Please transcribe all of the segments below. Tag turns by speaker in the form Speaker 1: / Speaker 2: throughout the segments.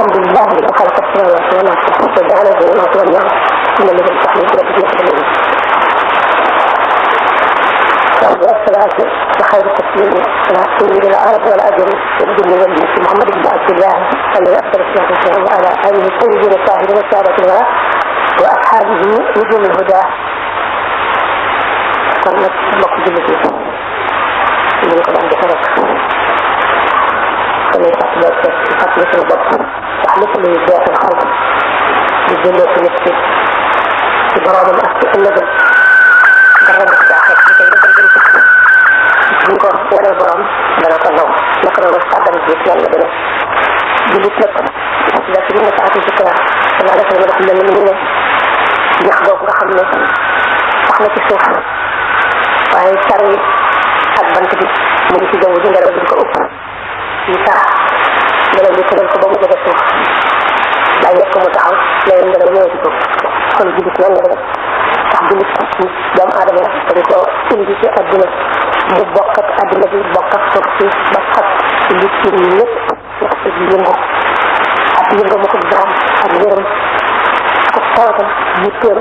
Speaker 1: الحمد لله الذي خلق السماوات والارض وجعل الظلمات والنور ان الذي تحمل ربك يقدمون والصلاة وخير التسليم على سيد العرب والأجر والجن والإنس محمد بن عبد الله الذي أفضل الصلاة والسلام على آله الطيبين الطاهرين السادة الولاء وأصحابه نجوم الهدى. قالت mbokk jullit yi ñu ko daan defee rek dañuy fàttali suñu bopp ndax lépp luy beesal xol di jëndee ci nit ki ci boroomam ak ci ëllëgam dara nga ko jaaxee ci koy dëggal gën ci buñ ko waree borom dana ko naw naka noonu sàggan ci yàlla dana jullit nag la ci dina saati ci kër dana def la def mel ni ne ñax googu nga xam ne sax na ci suuf waaye car yi ak bant bi mu ngi ci jaww ji ngelaw bi di ko ëpp ñu tax ngelaw bi tëral ko ba mu jege suuf bàyyi ko mu taxaw léegi ngelaw ñëw ci ko kon jullit noonu la def tax jullit doomu aadama la dañ ko indi ci àdduna mu bokk ak àdduna bi bokk ak suuf si ba xat li ci lépp wax ci yëngu ak yëngu mu ko jaam ak yërëm ak tawatam yitteem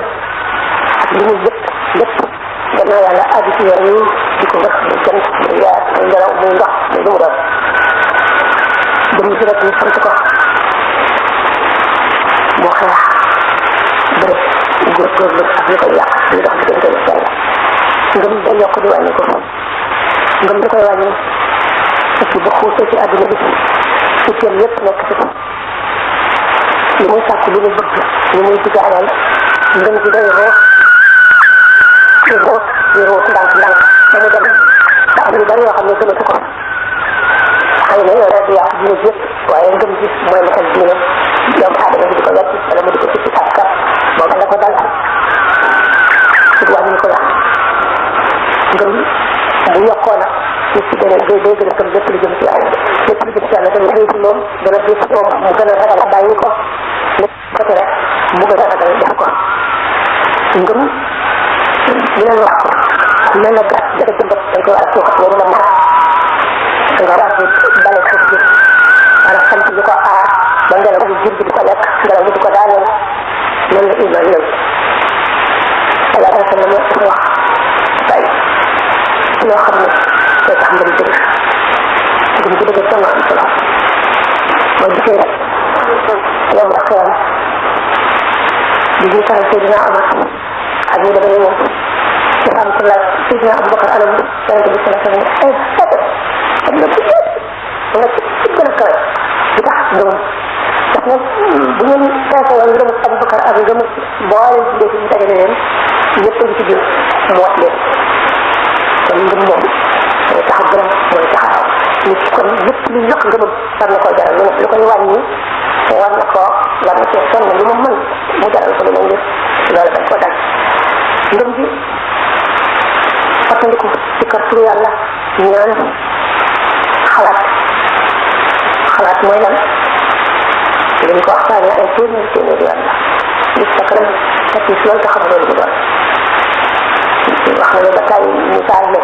Speaker 1: ak li muy yëpp lépp gannaaw yàlla àddi ci yoon yi di ko wax muy jant muy yaar muy ngelaw muy ndox muy lu mu doon dem ci rek ñu sant ko mu xeex bërëb góorgóorlu ak ñu koy yàq ñu dox diggante lu sell ngëm day yokk di wàññi ko ngëm da koy wàññi ci bu xuusee ci àdduna bi ci kenn yëpp nekk ci li muy sàkk li muy bëgg li muy digaalal ngëm gi day root di root ndànk ndànk ba mu dem ba am lu bari yoo xam ne gëmatu ko xëy na yow rek di yàq diine yëpp waaye ngëm gi mooy matal diine doomu aadama bi di ko wecc wala mu di ko ci sàkka booba la ko dal ci wàññi ko yàq ngëm bu yokkoo nag nit ci gën a day gën a gëm lépp lu jëm ci yàlla lépp lu jëm ci yàlla dana rëy ci moom dana rëy ci moom mu gën a ragal a bàyyi ko lépp ko tere mu gën a ragal def ko ngëm dina wax ko mel na gàtt dafa ci bopp dañ ko war a suuxat loolu la mat da nga war a bale suuf bi war a sant di ko aar ba ngelaw bi jur bi di ko lekk ngelaw bi di ko daaneel loolu la iman ñëw ala rek na ma wax bay loo xam ne day tax ngëm dëgg ngëm ci dëgg sama am solo boo gisee rek yow ak xewam di ñu taral Seydina Omar ak ñu demee moom ci am ci laaj Seydina Abubakar anam yonente bi sala sallam ay fete ak nga ci nga ci gën a kawe di tax ngëm ndax nag bu ngeen feese woon ngëm Abubakar ak ngëm boole jigéen ci ñu dajale leen ñëpp ngi ci biir mu wax leen kon ngëm moom mooy tax a gërëm mooy tax a nit kon lépp lu yokk ngëmam war na koo jaral lu koy wàññi war na koo war na cee sonn lu mu mën mu jaral ko lu mu ngir loolu dañ ko dal ngëm ji fàttaliku ci kër turu yàlla ñaan xalaat mooy lan dañ ko waxtaane ay téeméeri yoon la gis sa kanam fekk si loolu taxaw loolu bu doon wax na ne ba tàyyi misaal ne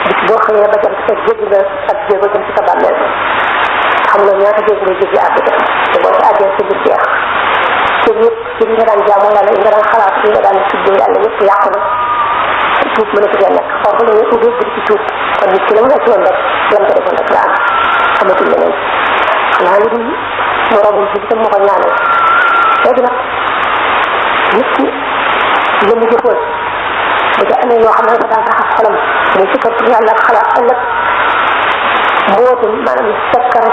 Speaker 1: bis boo xëyee ba jant fekk jéggi nga ak jéego jëm ci sa bàmmeel xam nga ñaata jéego ngay jéggi àgg te boo ci àggee sa biir jeex cër yëpp cër yi nga daan jaamoo yàlla yi nga daan xalaat yi nga daan tuddee yàlla yëpp yàqu na tuub mën a tuddee nekk foofu la ñuy ubbee bi ci tuub kon nit ki la mu nekk woon rek lam ko defoon rek la am amatul leneen xanaa li di moroomum ci bitam moo ko ñaanal léegi nag nit ki la mu jëfoon bu ca amee yoo xam ne dafa daan raxas xolam muy sikkar tur yàlla ak xalaat ëllëg mbootum maanaam sekkar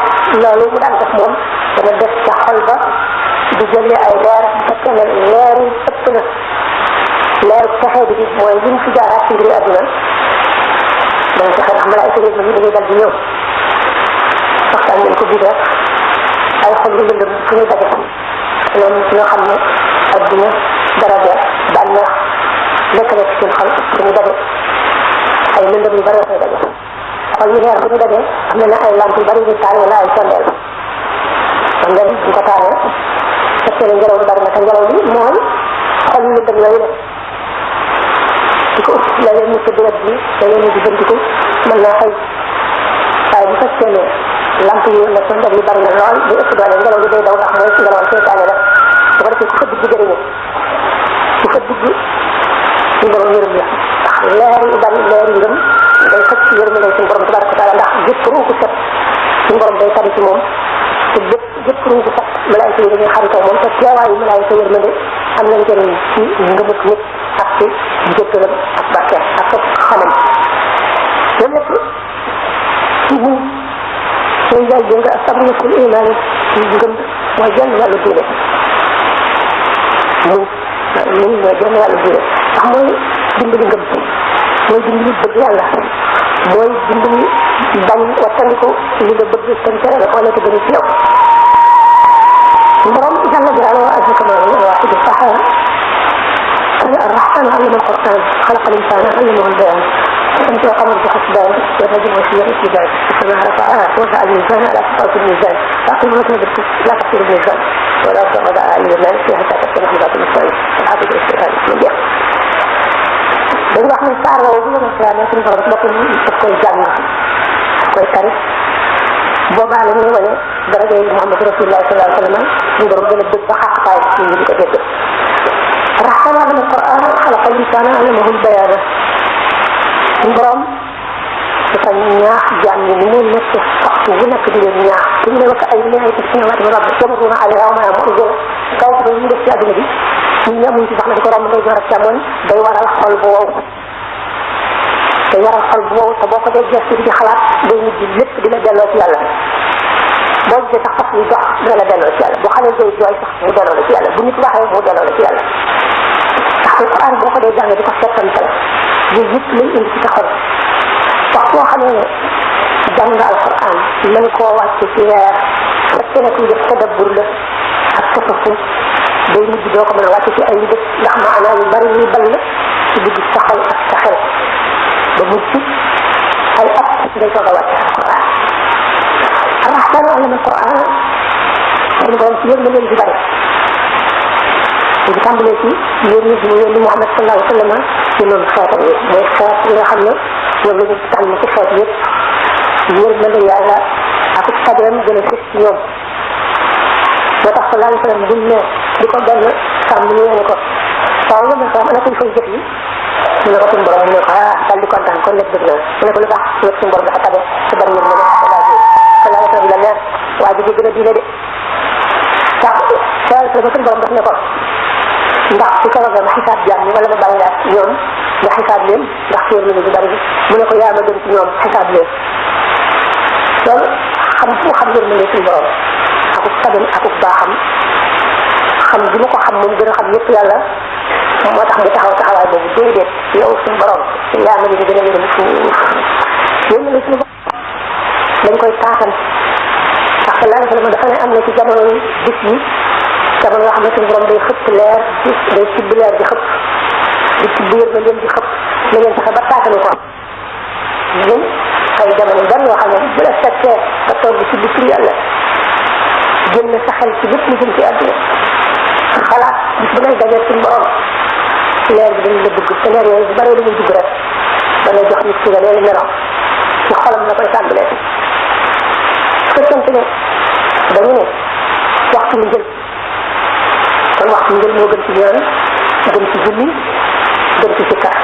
Speaker 1: loolu mu daan def moom dana def ca xol ba di jëlee ay leer bu fekkee ne leer yi ëpp na leer texee bi mooy liñ fi jaaraat ci mbiri àdduna dana fexe ndax malaayka yi ñu dañuy dal di ñëw waxtaan nañ ko bii rek ay xol yu lëndëm fu ñuy daje loolu ñoo xam ne àdduna daraja bànneex nekk na ci seen xol fu ñu daje ay lëndëm yu bari fay daje xol yu leer bu ñu daje am na ay lamp yu bari yu taal wala ay sondeel sondeel bu ko taalee fekkee ne ngelaw lu bari na te ngelaw li mooy xol yu lëndëm yooyu la di ko ëpp léeg-léeg mu tëdd wet bi léeg-léeg mu di jëndiku mën naa xëy waaye bu fekkee ne lamp yi nekk ndab yi bari na lool di ëpp doole ngelaw li day daw ndax mooy ngelaw seytaane la bu ko defee ku fa dugg jëriñu ku fa dugg ci borom yërëm la ndax leer yu bari leer yu ngëm day xëcc ci yërëm lay suñu borom tabaraka taala ndax jëpp ruu ko set suñu borom day tari ci moom te jëpp ruu ko set malaayika yi dañuy xaritoo moom te teewaayu malaayika yërmande am na njëriñ ci ngëmut nit ak ci jëkkalam ak barkeem ak sa xamam loolu lépp ci muñ sooy jaay jënga ak sabri sul imaani ci ngëm mooy jenn wàllu diine muñ mooy jenn wàllu diine ndax mooy dimbali ngëm mooy dimbali bëgg yàlla mooy dimbali bañ wattandiku li nga bëgg tam tere la wala te gën ci yow borom jalla jalalu wa azza kamalu الواحد القهار الرحمن علم القرآن خلق الإنسان علمه البيان أنت وقمر بحسبان والرجل وسير اتباع السماء رفعها وسع الميزان على صفات الميزان فأقل وزن بالكس لا تكسر الميزان ولا تغضى أهل المال فيها حتى تكسر حضات المسائل الحافظ الاستيهاد الإسلامية dañu wax ne saar woowu bu ñu la suñu borom boppam daf koy jàng koy tari boobaa la ñuy wane daraja yi Muhammad Rasulullah sallallahu alayhi wa sallam suñu borom gën a bëgg ba xaqtaay ci ñu di ko dégg rahman علم القرآن خلق الإنسان علمه البيان suñu borom dafa ñaax jaam ñi ni mu nekk waxtu bu nekk di leen ñaax su ñu ne wax ay li ay ci suñu waat rabbi jabaruna ala yawma yamurun kaw ko ñu def ci àdduna bi ñu ñamuñ ci sax na di ko romb day jox ak càmmoñ day waral xol bu wow day waral xol bu wow te boo ko dee gestu di xalaat day mujj lépp dina delloo ci yàlla boo gisee sax fas yi dox dina la delloo ci yàlla bu xale day jooy sax mu delloo la ci yàlla bu nit waxee mu delloo la ci yàlla ndax alquran boo ko dee jàng di ko settantal yooyu yëpp lay indi ci sa xol wax boo xamee ne jàng nga alquran mën koo wàcc ci weer fekkee ne kuy def tadabbur la ak tafafu day mujj doo ko mën a wàcc ci ay bés ndax maanaa yu bari yuy ball ci dugg sa xol ak sa xel ba mujj ay at ngay soog a wàcc alquran arrahmanu allama alquran suñu borom ci yéen na leen di bari di tàmbalee ci yéen ñi mu yónni Muhammad sallallahu alayhi wa sallam ci loolu xeetam yi mooy xeet yi nga xam ne ñoom la ñu tànn ci xeet yëpp yéen na la yàlla ak tabeem gën a fës ci ñoom moo tax sallallahu alayhi wa sallam buñ ne di ko benn sàmm ñu ne ko waaw yéen a xam ana koy fay jëf yi mu ne ko suñu borom ne ko dal di kontaan kon nag dëgg na mu ne ko lu tax ñu suñu borom dafa tabe te bari yéen ma ne sallallahu alayhi wa sallam la neex waa ji gën a diine de tax suñu borom daf ne ko ndax ci kaw nga xisaab jaam ñi wala ma bàyyi la ñoom nga xisaab leen ndax xéer nañu bu bari mu ne ko yaa ma gën ci ñoom xisaab leen loolu xam bu xam yéen ne suñu borom akuk sabin akuk baaxam xam bi ma ko xam moom gën a xam yëpp yàlla moo tax mu taxaw taxawaay boobu déedéet yow suñu borom yaa ma ñu gën a yërëm fuuf yéen ne suñu borom dañ koy taatan ndax la la dafa ne am na ci jamono bis yi jamono yoo xam ne suñu borom day xëpp leer day tibb leer di xëpp di tibb yër na leen di xëpp na ngeen fexe ba taatanu ko ñun ay jamono ban yoo xam ne bu la fekkee ba toog ci bi tur yàlla génn sa xel ci lépp lu jëm ci àdduna xalaat bis bu ngay dajee suñu borom leer bi dañu la dugg te leer yooyu bu baree dañuy dugg rek dana jox nit ki nga leen melo ci xolam la koy tàmbalee fekkente ne dañu ne waxtu mu jël kon waxtu njël moo gën ci ñaan gën ci julli gën ci sikkar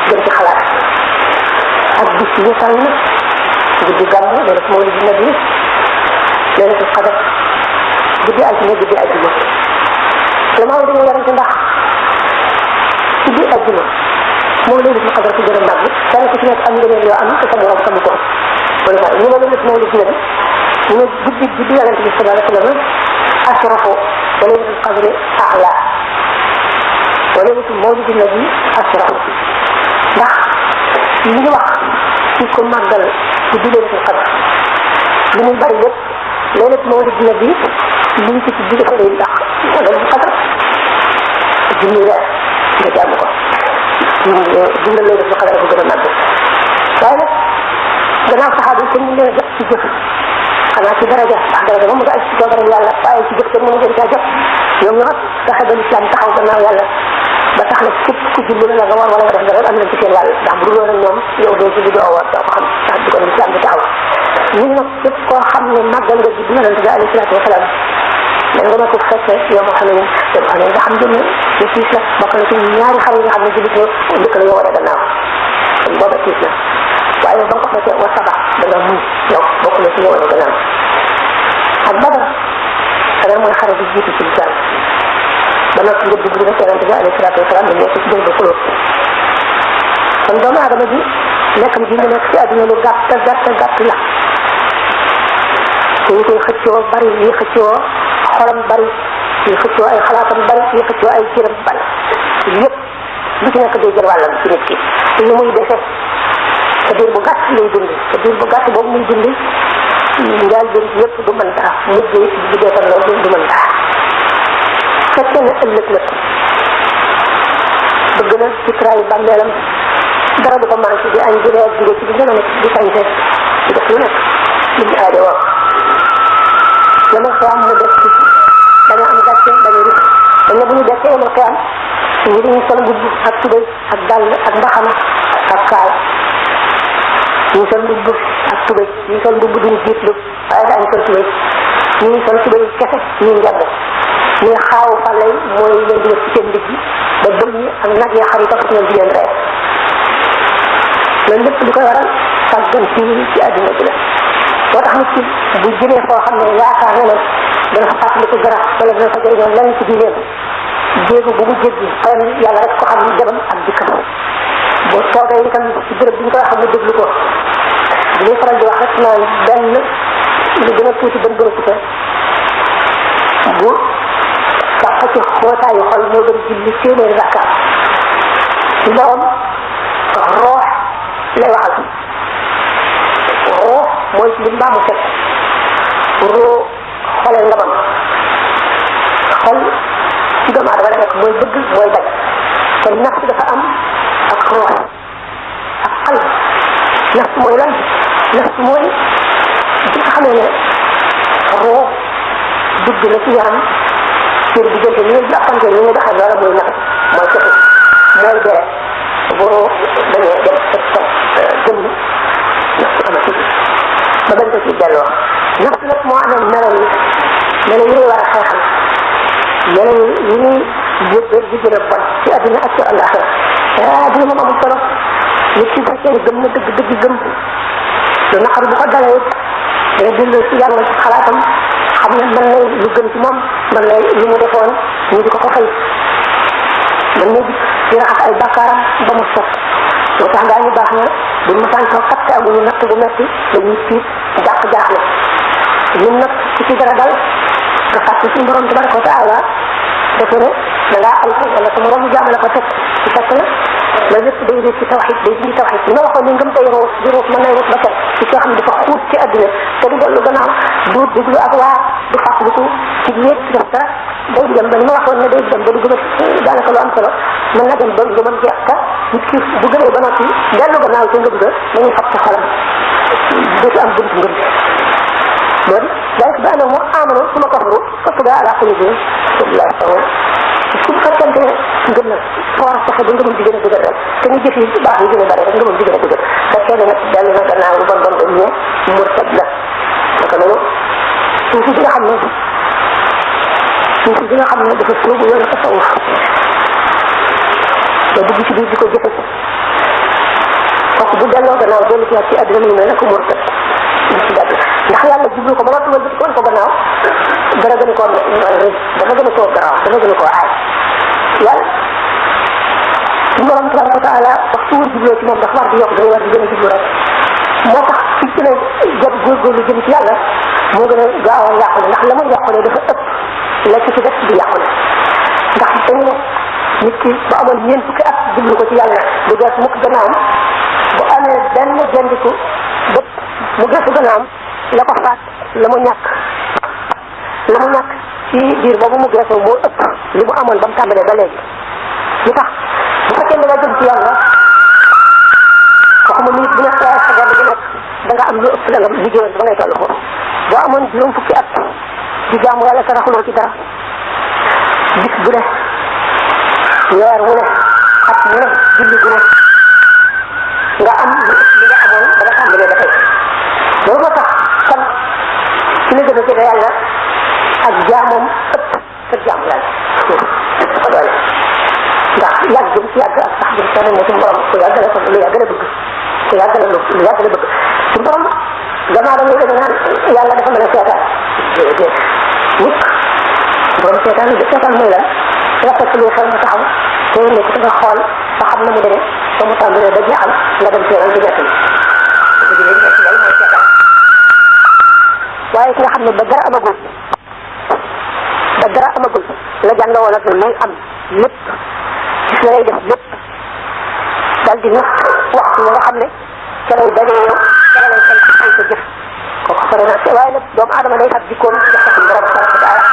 Speaker 1: gën ci xalaat ak bis yi tànn guddi gàmm loolu moo li dina bi loolu ci xadar guddi altine guddi ajjuma la maa dañoo yarante ndax guddi ajjuma moo loolu ci xadar ci gën a màgg kenn ku ci nekk am ngëneel yoo am te sa morom xamu ko wala ñu ne loolu moo li dina bi ñu ne guddi yarante bi sallallahu alayhi wa sallam asrafu وليلة القدر أعلى وليلة المولد الذي أسرع ndax li ñu wax ci ko màggal ci laylatul qadr li muy bari lépp laylatul mawlid nabi li ñu ci ci dafa lay ndax laylatul qadr junni weer nga jàmm ko dundal laylatul qadr bu gën a màgg waaye nag gannaaw saxaaba yi kenn ñu leen a jot ci jëf xanaa ci daraja ndax daraja moom nga ay ci doogaram yàlla waaye ci jëf kenn mënu gën caa jot ñoom ñu fexe ba l'islam taxaw gannaaw yàlla ba tax na képp ku julli la nga war wala nga def dara am nañ ci seen wàll ndax bu dul woon ak ñoom yow doo julli doo war doo ko xam ndax du ko l'islam di taxaw ñun nag képp koo xam ne màggal nga ji yonent bi alayhi salaatu wasalaam man nga ma ko fekkee yow moo xam ne yow xam ne nga xam jëm ne tiis la bokk na ci ñaari xar yi nga xam ne jullit ñoo njëkk la yow war a gannaaw booba tiis la waaye ba nga ko fekkee wa sabax da nga muñ yow bokk na ci yow war a gannaaw ak Badar Badar mooy xare bi jiitu ci lislaam ba noppi nga dugg rek yonent bi alayhi salaatu wasalaam la nekk ci jël ba xulóo kon doomu aadama ji nekkam ji mu nekk ci àdduna lu gàtt la te ñu koy xëccoo bari yi xëccoo xolam bari yi xëccoo ay xalaatam bari yi xëccoo ay cëram bari yëpp lu ci nekk day jël wàllam ci nit ki te lu muy defee te diir bu gàtt lay dund te diir bu gàtt boobu muy dund njaal jëm yëpp du mën dara mujj bu dee tam loolu du mën dara fekkee ne ëllëg nag bëgg na ci traay bàmmeelam dara du ko mën ci di añ di reer di ci di gën a nekk di sañse di def lu nekk li ñu aajo wax yamal xiyaam mu def ci dañu am gàcce dañu rus dañ ne bu ñu dekkee yamal xiyaam ñu dañu sol mbubb ak tubéy ak dàll ak mbaxana ak kaala ñu sol mbubb ak tubéy ñu sol mbubb duñu jiitlu waaye daañu sol tubéy ñu sol tubéy kese ñu njàdd ñu xaawu fàllay mooy leen di ci seen ndigg ba bëñ ñi ak nag yi xar yi topp ñoom di leen reer loolu lépp li koy waral sàggan ci àdduna bi la moo tax nit ki bu jëlee foo xam ne yaakaar na ne dana fa fàttaliku dara wala dana fa jëriñoo lenn ci diineem jéegu bu mu jéggi xëy na yàlla rek ko xam demam ak dikkam boo toogee itam ci béréb bi ñu koy xam ne déglu ko bi ñuy faral di wax rek naan benn lu gën a tuuti bën gën a tuuti bu sax ci xootaayu xol moo gën julli téeméeri rakka ci borom roox lay waxal roox mooy ci li mbaamu set roo xolal ngabam xol ci doomu aadama la nekk mooy bëgg mooy bañ kon nafs dafa am ak roox ak xal nafs mooy lan nafs mooy bi nga xamee ne roo dugg na ci yaram cër diggante ñu ngi appante ñu ngi doxee loola mooy nafs mooy cëtu mooy deret boo dañoo dem gëm nafs amati ba bañ ko ci delloo nafs nag moo amee melo yi lay war a xeexal melo yi ñuy yëpp di gën a bon ci àdduna ak ci àllaxira àdduna moom amul solo nit ci fekkee gëm na dëgg gëm lu naqar bu ko dalee dana delloo ci yàlla ci xalaatam xam ne mën na lu gën ci moom mën na lu mu defoon ñu di ko fay mën na di raxas ay bakkaaram ba mu set moo tax gaa ñu baax na buñ masaan toog kat te amuñu natt bu metti dañuy tiit jaaxle ñun nag ci dara dal nga fàtte suñu borom tabaraka wa taala defe ne da ngaa alko wala sa morom jaam la ko teg ci fekk na loolu lépp day def ci tawxid day dindi tawxid li ma waxoon ni ngëm tey ruus di ruus mën nay ruus ba tey ci koo xam ne dafa xuut ci àdduna te du dellu gannaaw du déglu ak waa du fàttaliku ci wéet ci def dara day dem ba ni ma waxoon ne day dem ba du gëm a daanaka lu am solo mën na dem ba ngëmam jeex ka nit ki bu gëmee ba noppi dellu gannaaw ci ngëm ga dañuy fab ci xolam dootu am bunt ngëm moo di ذلك بأنهم آمنوا ثم كفروا فطبع على قلوبهم الله يسعون su fekkente ne ngëm na war a fexe ba ngëmam di gën a dëgër rek te ñu jëf yi baax yi gën a bëri rek ngëmam di gën a dëgër fekkee ne nag dellu na gannaaw lu bon ba ñu murtad la naka noonu suufi bi nga xam ne dafa sóobu yoonu tasawuf ba dugg ci biir di ko jëfe kooku bu delloo gannaaw dellu ci àdduna mi ne nag murtad ndax yàlla jublu ko ba noppi wala ko ko gannaaw dara gën koo rëy dafa gën koo garaaw dafa gën koo aay yàlla suñu borom tabaraka wa taala waxtu wër jubloo ci moom dafa war di yokk dañu war di gën a jublu rek moo tax ci gën a jot góorgóorlu jëm ci yàlla moo gën a gaaw a yàqule ndax la muy yàqule dafa ëpp la ci def di yàqule ndax dañu ne nit ki bu amoon ñeent fukki at jublu ko ci yàlla du gees mukk gannaawam bu amee benn jendiku bët mu gesu gannaawam la ko faat la mu ñàkk ci biir boobu mu geesoo moo ëpp li mu amoon ba mu tàmbalee ba léegi li tax bu fekkee da nga jëm ci yàlla waxuma nit bu nekk sa gàdd gi nekk da nga am lu ëpp la nga liggéeyoon ba ngay toll foofu boo amoon juróom fukki at di jaamu yàlla te raxuloo ci dara bis bu ne weer wu ne at mu ne julli bu ne nga am lu ëpp li nga amoon ba nga tàmbalee ba tey loolu moo tax ci la gën a jege yàlla ak jaamoom ëpp sa jaamu yàlla ko doole ndax yàgg ci yàgg ak sax bi sa ne ci borom ko yàgg la ko lu yàgg la bëgg ko yàgg la lu yàgg la bëgg ci borom gannaaw da ngay dañ naan yàlla dafa mën a seetaan déedéet mukk borom seetaan mooy lan nga fekk lu xel mu taxaw te nekk ci nga xool ba xam na mu demee ba mu tàmbalee ba jeexal nga dem seetaan di nettali loolu mooy seetaan waaye ki nga xam ne ba dara amagul la jàng woon ak lay am lépp gis la lay def lépp dal di natt waxtu nga xam ne ca lay dajee yow ca lay fay ci ay sa jëf kooku sore na waaye nag doomu aadama day fab jikkoom jox ko suñu borom tabaraka wa taala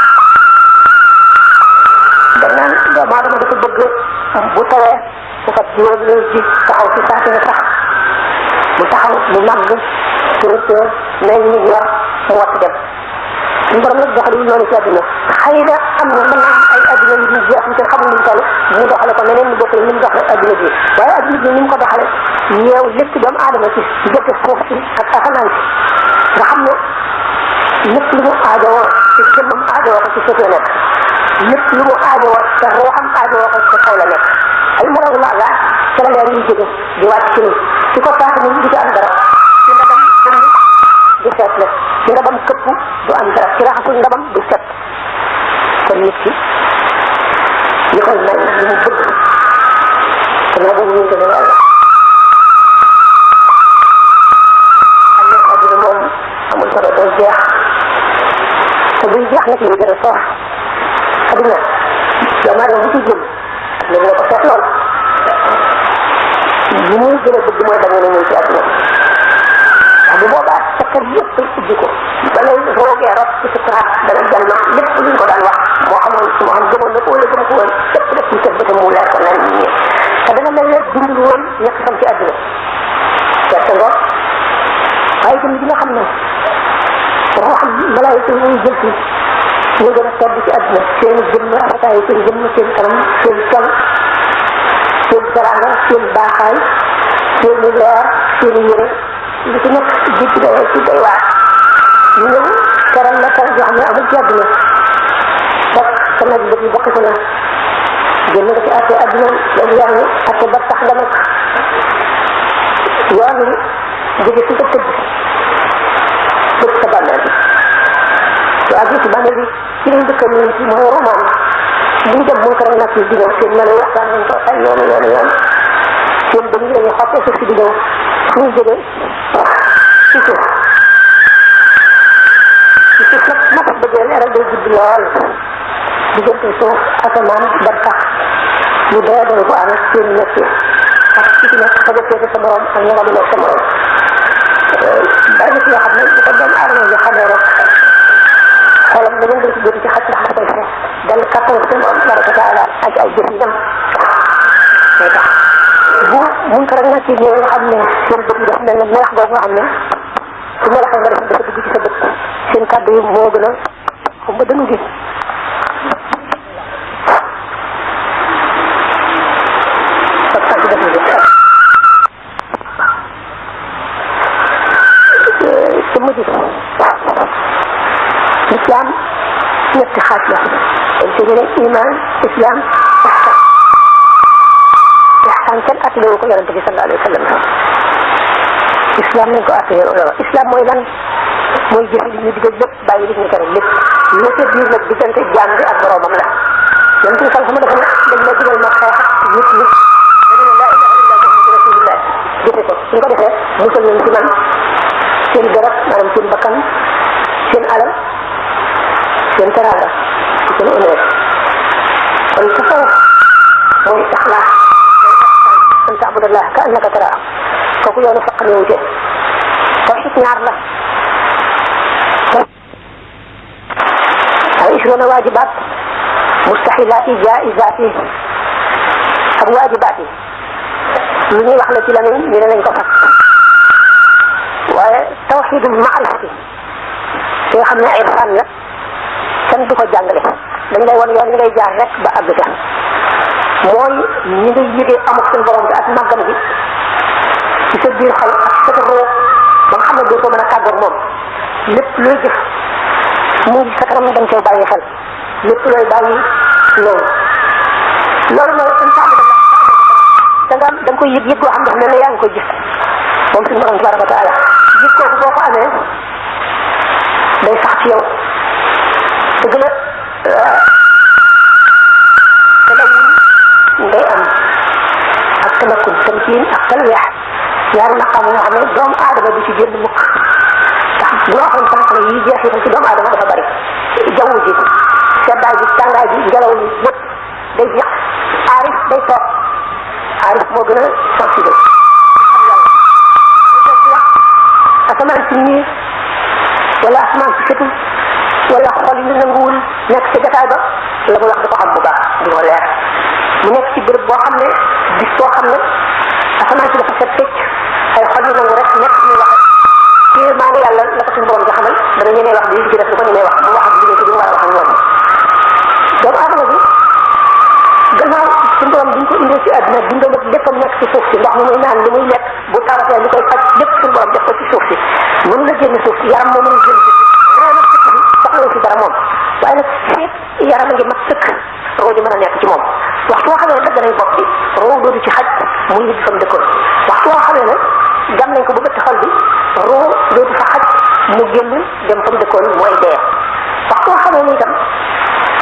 Speaker 1: dañ naan doomu aadama dafa bëgg bu tawee bu fab juróom lay ji taxaw ci saa si ne sax mu taxaw mu màgg turutee nay ñu yor mu watt dem suñu borom nag doxalul noonu ci àdduna xëy na am na mën naa ay àdduna yu ñu jeex ñu te xamul ñu toll mu doxale ko neneen ñu bokkul ni mu doxale àdduna bi waaye àdduna bi ni mu ko doxale ñeew lépp doomu aadama ci diggante suuf si ak asamaan si nga xam ne lépp lu mu aajowoo ci jëmmam aajowoo ko ci suuf la nekk lépp lu mu aajowoo te ruuxam aajowoo ko ci kaw la nekk ay muraw la la ci la leer yi jóge di wàcc ci nii ci ko tax ni di ci am dara ci ndabam dund du seet la ci ndabam këpp du am dara ci raxasul ndabam du set kon nit ki li koy may li mu bëgg te naa boobu ñu gën a yàlla am na àdduna moom amul solo day jeex te buy jeex nag ñu gën a soof àdduna doomu aadama bu ci jëm léegi la ko seet lool li muy gën a bëgg mooy dañu ne muy ci àdduna ndax bu boobaa sakkar yëpp ay ubbi ko ba lay roogee rot ci sukuraat dana jël ma lépp luñ ko daan wax moo xamoon moo xam gëmoon na ko wala gëm ko woon lépp def ci bëtam mu leer ko nan ñi te dana mel ne dundul woon ñett fan ci àdduna gerte ngoor waaye jëm gi nga xam ne ruuxam malaayika yi muy jël ci ñu gën a tedd ci àdduna seen jëmm rafetaay seen jëmm seen kanam seen col seen teraanga seen baaxaay seen leer seen yére li ci nekk jiitu dawee ci doy waar ñu ñëw teral la teral yoo xam ne amul ci àdduna bokk sa nag bët yi bokk ko na génn nga ci àtte àdduna léegi yaa ngi àtte ba tax nga nekk yoon wi jóge ci sa tëdd bëgg sa bàmmeel bi waa gi ci bàmmeel bi ci lañ dëkk ñu ci mooy romaan bu ñu dem mun ko rek nag di ñëw seen melo waxtaan nañ ko ay yoonu seen bëñ yi dañuy xottee suuf si di ñëw fu ñu jógee ci suuf nag ma tax bëggee leeral day gudd lool diggante suuf asamaan ba tax ñu doy doy bu am seen métti ak ci nekk fa nga féete sa morom ak ña nga nekk sa morom bari na ci yoo xam ne bu ko doomu aadama yi xamee rek xolam da ngeen ci bëri ci xaj na dafay fees dal kàttan seen borom tabaraka taala ak ay jëf yi dem day tax bu mun ko rek na ci ñëw nga xam ne seen bët yi dafa mel ne melax boobu nga xam ne su melaxee nga def dafa dugg ci sa bët seen kàddu yi moo gën a xam nga dënnu gi ci mujj l'islam ñetti xaaj la dañ ko jëlee iman islam ihsan kenn atlewu ko yonente bi sallallahu alayhi wa sallam islam nañ ko atlee islam mooy lan mooy jëfe li ñu digal lépp bàyyi li ñu tere lépp lu ca biir nag diggante jaam bi ak boroomam la yonente bi sallallahu alayhi wa sallam dañ ma digal ma xeex nit ñi dañu ne la ilaha illa muhammadu rasulullah jëfe ko suñ ko defee musal nañ ci man seen garab maanaam seen bakkan seen alal seen teraanga seen honneur kon tasawuf mooy ixlaax an taabudallah ka annaka taraa kooku yoonu faq ñëw ci tawxiid ñaar la ay ishruna waajibaat mustaxilaat yi jaa'izaat yi ak waajibaat yi lu ñuy wax la ci la ñu ne nañ ko fas waaye tawxiidul maarifati ki nga xam ne ay fan la kenn du ko jàngale dañ lay wan yoon li ngay jaar rek ba àgg ca mooy ñi ngay yëgee amul seen borom bi ak màggam bi ci sa biir xol ak sa roo ba nga xam ne doo ko mën a tàggoog moom lépp looy jëf mu ngi sa kanam dañ koy bàyyi xel lépp looy bàyyi loolu mooy insaan da nga koy yëg yëg goo xam ne yaa ngi koy gis moom suñu borom tabaraka wa taala yëg kooku boo ko amee day sax ci yow dëgg la talawun ngay am ak tamakkun tamkiin ak talweex ñaari maqaam yoo xam ne doomu aadama du ci génn mukk ndax bu loo xam sànq ne yi jeexital ci doomu aadama dafa bari jaww ji seddaay bi tàngaay bi ngelaw li lépp day jeex aarif day toog aarif moo gën a sensible xam yàlla asamaan si niir wala asamaan si setul wala xol yi nanguwul nekk ci jataay ba la muy wax da ko xam bu baax di ko leer mu nekk ci béréb boo xam ne bis boo xam ne asamaan si dafa set fecc ay xol yu nangu rek nekk ñu wax ci maa ngi yàlla la ko suñu borom di xamal dana ñemee wax bi ci def du ko ñemee wax mu wax ak liggéey ci bi mu war a wax ak ñoom doomu aadama bi gannaaw suñu borom bi ñu ko indee ci àdduna bindoo nag léppam nekk ci suuf si ndox mi muy naan li muy lekk bu tawatee li koy faj lépp suñu borom def ko ci suuf si mënu la génn suuf si yaram moo mënul génn suuf si nag sëkk bi soxlawu si dara moom waaye nag fépp yaram a ngi mat sëkk roo ji mën a nekk ci moom waxtu woo xamee dagg nañ bopp bi roo doodu ci xaj muy nit fam dëkkoon waxtu woo xamee ne jam nañ ko ba bëtt xol bi roo doodu fa xaj mu génn dem fam dëkkoon mooy dee waxtu woo xamee ni itam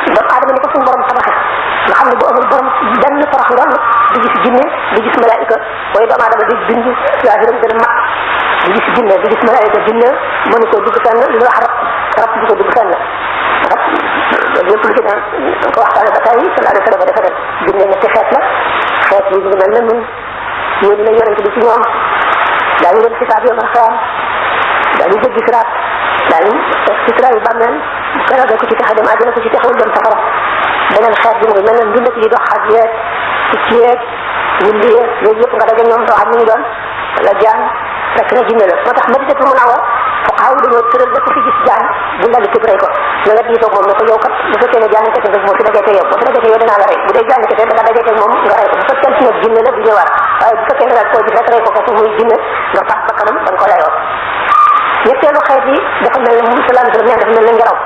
Speaker 1: doomu aadama ni ko suñu borom tabaxe nga xam ne bu amul borom benn torox ndoll di gis jinne di gis malaayika mooy doomu aadama di bind waahiram gën a mat di gis jinne di gis malaayika jinne mënu ko dugg fenn li wax rab du ko dugg fenn rab lépp lu ci ne ko waxtaane ba tey sallallahu alayhi wa sallam dafa def jinne ñetti xeet la xeet bi ñu mel ne ñun yéen la yonente bi ci ñoom daañu leen xisaab yoom alxiyam daañu jéggi siraat daañu sitra yu bàmmeel bu keroogee ku ci tax a dem àjjana ku ci taxawul dem safara beneen xeet bi mu ngi mel ne ndunda ci dox ak yeeg picc yeeg wulli yeeg yooyu yëpp nga daje ñoom doo xam ñu doon wala jaan fekk na jinne la moo tax Madinatu Munawwara fuqahaa yi dañoo tëral ba ku fi gis jaan bu la tëb rey ko na nga diisoo moom ne ko yow kat bu fekkee ne jaan kese nga moo fi dajee yow boo fi dajee yow danaa la rey bu dee jaan kese da nga dajee moom nga rey ko bu fekkee ne jinne la du ñëwaat waaye bu fekkee ne daal koo gis rek rey ko kese muy jinne nga fax ba kanam da nga ko layoo ñetteelu xeet yi dafa mel ne mu sallallahu alayhi wa sallam dafa mel ne ngelaw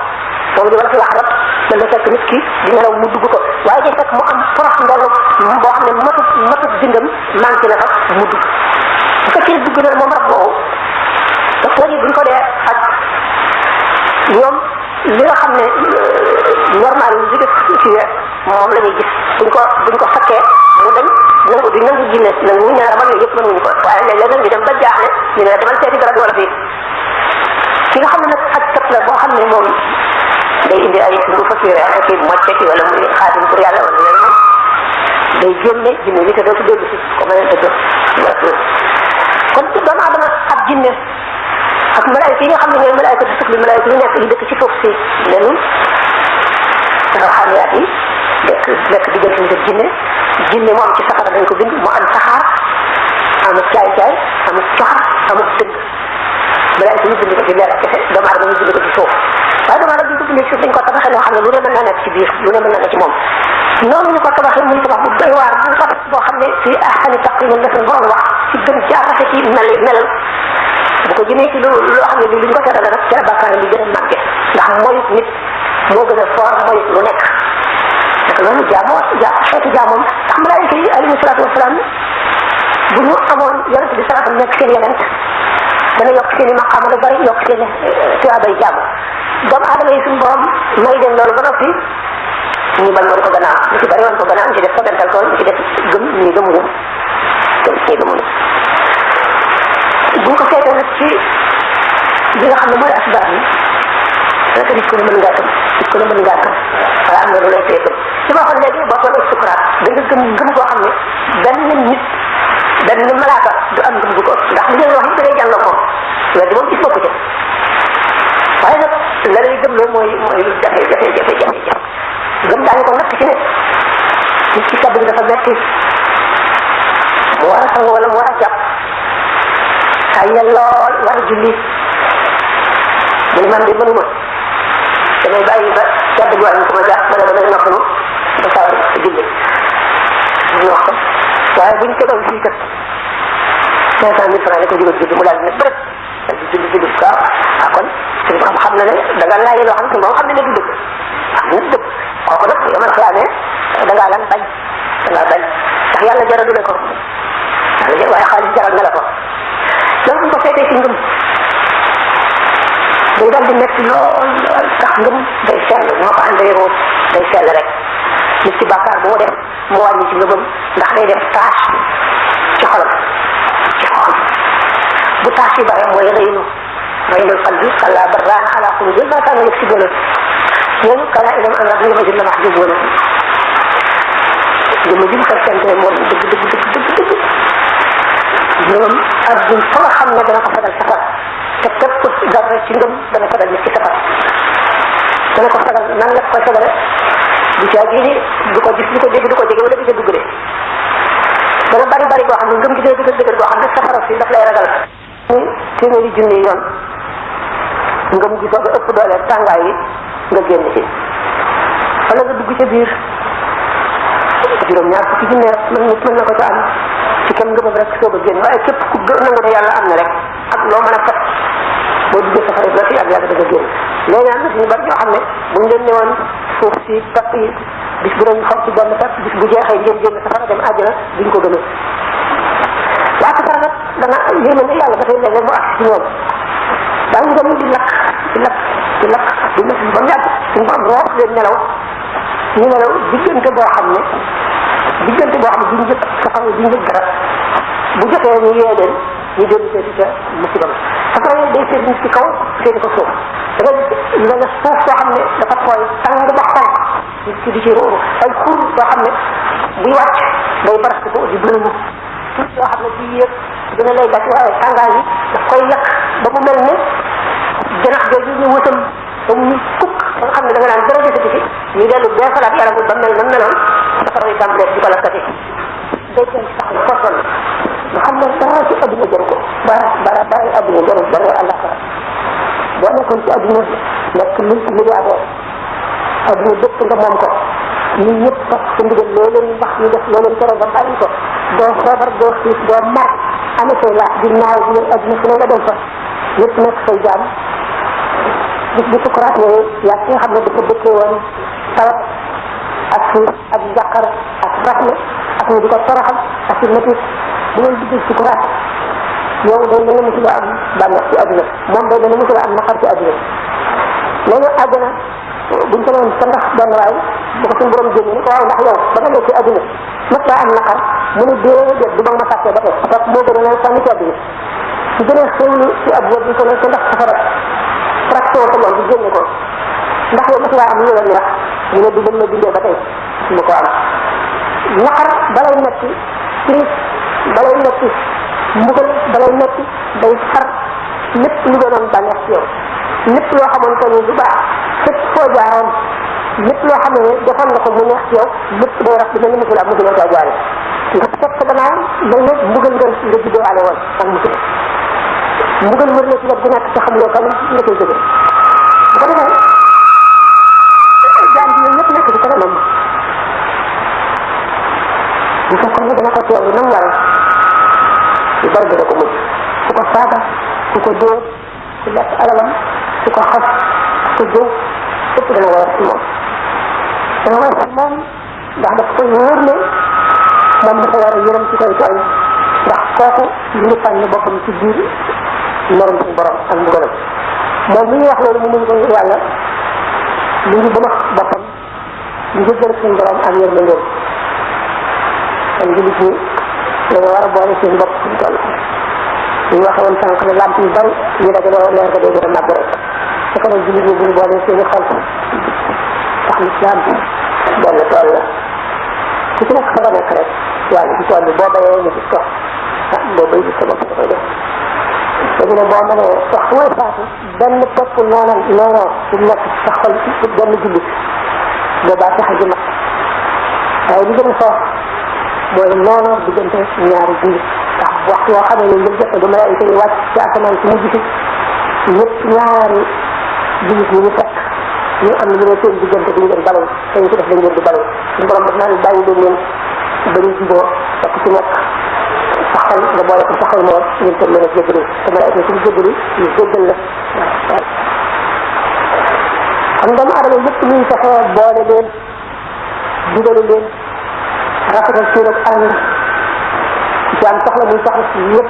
Speaker 1: moom di wala fi wax rek mën na fekk nit ki di nelaw mu dugg ko waaye day fekk mu am porox ndollu boo xam ne matut dindam manqué na fa mu dugg bu fekkee dugg na moom rab boobu docteur yi buñ ko dee faj ñoom li nga xam ne normal li def ci moom la ñuy gis buñ ko fakkee mu dañ nangu di nangu jinne nangu ñu ne rabal yooyu yëpp mënuñu ko waaye léeg-léeg nag ñu dem ba jaaxle ñu ne demal seeti garab wala fii ki nga xam ne nag fajkat la boo xam ne moom day indi ay lu fakiré ak kii mocce ki wala muy xaatim pour yàlla wala yooyu moom day génne jinne yi te doo ko dellu si ko mën a dëgg kon doomu aadama ak jinne ak malaayka yi nga xam ne ñooy malaayka di sukli malaayka yi nekk yi dëkk ci suuf si lenu raxaaniyaat yi nekk diggante nit ak jinne mu am ci safara dañ ko bind mu am saxaar amul caay-caay amul coxar amul dëgg malaayka ñu bind ko ci leer kese doomu aadama ñu bind ko ci suuf waaye doomu aadama ñu ko bindee ci suuf dañ ko tabaxee loo xam ne lu ne mën na nekk ci biir lu ne mën na nekk ci moom noonu ñu ko tabaxee muy tabax bu doy waar bu rafet boo xam ne ci ahsani taqwiim la suñu borom wax ci gën jaar rafet ci melal bu ko jëmee ci loo xam ne luñ ko teral rek ci la bàkkaar bi gën a màgge ndax moyut nit moo gën a foor moyut lu nekk parce que loolu xeetu jaamoom ndax malaayika yi alayhi salaatu wasalaam bu ñu amoon yonent bi salaatam nekk seen yonent dana yokk seen i maqaama lu bari yokk seen tuyaabay jaamu doomu aadama yi suñu borom may leen loolu ba noppi ñu bañ woon ko gannaaw ñu ci bari woon ko gannaaw ñu ci def sobental ko ñu ci def gëm ñi gëmuñu bu ko seetee nag ci li nga xam ne mooy asbaab yi rek nit ko ne mën ngaa gëm nit ko ne mën ngaa gëm wala am na lu lay tee gëm ci ma waxoon léegi boo tollee sukuraat da nga gëm koo xam ne benn malaaka du am gëm gu ko ndax li ngeen wax yi da ngay jàlloo moom loolu moom gis bokku ci waaye nag la lay gëm loolu mooy jafe gëm daañu ko natt ci ne nit ci sàdd bi dafa metti mu war a sang wala mu war a jàpp tàyyal lool war a julli mu ne man de mënuma damay bàyyi ba sàdd bi wàññi ko ma jàpp ma ne damay noppalu ba sawar julli ñu wax ko waaye buñ tegoon fii kat 500 000 francs la ko jógal julli mu daal ne bërëb julli ko kon ci xam na ne da nga laaj loo xam ne moom xam ne du dëgg am na dëgg kooku nag yamal xalaane da ngaa lan bañ da ngaa bañ ndax yàlla jaradu la ko yàlla waaye xaalis jaral na la ko loolu bu ko fekkee ci ngëm day dal di metti lool tax ngëm day sell moo ko àndee roo day sell rek nit ci bàkkaar boo def mu wàññi ci ngëmam ndax day def tâche ci xolam bu tâche yi bare mooy rëynu qalbi kalla barrana ala qulubihim ma kanu yaksibuna ñooñu kala ilam an rabbihim ajrun la mahjubuna jëmm ji fekkente moom dëgg ñoom àdduna fa nga xam ne dana ko fegal safar te képp dara ci ngëm dana fegal nit ci safar dana ko fegal nan la koy fegale du caa gii du ko gis du ko dégg du ko jege wala du ca dugg de dana bari boo xam ne ngëm gi dina dëgër boo xam ne safara si daf lay ragal ni téeméeri junni yoon ngëm gi soog a ëpp doole tàngaay yi nga génn ci wala nga dugg ca biir juróom-ñaar fukki junne mën na ko ca am ci kenn ngëmam rek soog a génn waaye képp ku nangu ne yàlla am na rek ak loo mën a fat boo duggee safara ba fi ak yàlla da nga génn léegi am na suñu bari ñoo xam ne buñ leen ne woon suuf si tapp yi bis bu doon xob ci benn tapp bis bu jeexee ngeen génn safara dem àjjana duñ ko gëmee waa safara nag dana yéeme ne yàlla dafay léeg-léeg mu ak ci ñoom daa ngi dem di lakk ba mu yàgg suñu ko am roox leen nelaw ñu nelaw diggante boo xam ne duñ jëkk safara duñ jëkk dara bu jotee ñu yee leen ñu dellu seeti ca musiba ma safara yooyu day seet nit ci kaw seeti ko suuf da nga la suuf soo xam ne dafa tooy tàng ba xonq nit ki di ci róoru ay xur soo xam ne buy wàcc day baras ko di bërimu suuf soo xam ne buy yéeg dina lay gàcc waaye tàngaay yi daf koy yàq ba mu mel ne janax jooju ñu wësam ba mu kukk ba nga xam ne da nga naan dara desati fi ñu dellu beesalaat yaram bi ba mel na meloon safara yi tàmbalee di ko lakkati day jëm sax la foofoon nga xam ne dara ci adduna jëm ko bara adduna jëm bara àllaxara boo nekkoon ci adduna nekk multimilliardaire adduna dëkk nga moom ko ñun ñëpp sax sa ndigal loo leen wax ñu def loo leen tere ba bàyyi ko doo feebar doo xiif doo mar amee say laaj di naaw di leen adduna fu ne nga dem fa ñëpp nekk say jaam bis bi sukuraat yooyu yaa ki nga xam ne dafa dëkkee woon tawat ak xiif ak jàqar ak raxle ak ñu di ko toroxal ak ci métit bu ngeen duggee sukuraat yow day mel ne musiba am bànneex ci adduna moom day mel ne musiba am naqar ci adduna léegi àjjana buñ ko noon sa ndax benn waay bu ko suñu borom génne ni ko waaw ndax yow ba nga nekk ci adduna mës laa am naqar mu ne déedéet du ba ma sàkkee ba tey parce que moo gën a leen sànni ci adduna su gën a xewlu ci adduna bi ko ne sa ndax safara fraction ko moom di génne ko ndax yow mës ngaa am lu la neex mu ne du ba ma bindee ba tey mu ko am naqar balay metti crise balay metti mbugal balay metti day far lépp lu doonoon bànneex ci yow lépp loo xamante ni lu baax fépp foo jaaroon lépp loo xam ne defoon nga ko mu neex ci yow lépp day rax di mel ni musul am musul ko jaare nga fekk gannaaw mel ne mbugal nga juddoo ale woon ak musul mbugal wër na ci wet bu nekk te xamuloo kan nga koy jóge bu ko defee jaam bi ñëpp nekk ci kanamam bu fekkoon ne dana ko teewlu nam ware yu bari dana ko mujj ku ko saaga ku ko dóor ku lekk alalam ku ko xas ku jëw lépp dana woyof ci moom ndax daf koy wóor ne moom dafa war a yërëm ci koy tooñ ndax kooku li ngi tànn boppam ci biir merum suñu borom ak mbugalam moom li ñuy wax loolu mu muñ ko ngir yàlla li ngi bëmax boppam ngir gën suñu borom ak yërmandeem kon jullit ñi dañu war a boole seen bopp suñu toll ñu waxe woon sànq ne lamp yu bari ñu dajaloo leer ga day gën a màgg rek te kon jullit ñi buñu boole seen i xol ndax l'islam benn tool la ku ci nekk fa nga nekk rek yàlla ci tool bi boo bayee ñu ci tox boo bay gis sa bopp da koy def dañu ne boo mënee wax mooy faatu benn topp noonoo ci nekk sa xol ci benn jullit boobaa tax a ji mat waaye li gën a soof mooy noonoo diggante ñaari jullit ndax waxtu yoo xam ne ngir jot ba malaayika yi wàcc ci asamaan si mujj si ñëpp ñaari jullit ñu fekk ñu am lu ne seen diggante bi ñu leen balal te ñu ci def dañ leen di balal suñu borom daf naa ne bàyyi leen leen ba ñu juboo fekk ci nekk sax xel nga boole ko sa xol moom ñun tam leen a jéggalu te malaayika suñu jéggalu ñu jéggal la xam doomu adama yëpp ñuy fexe boole leen dugalu leen rafetal seen ak ànd ku ci am soxla muy soxla si ñëpp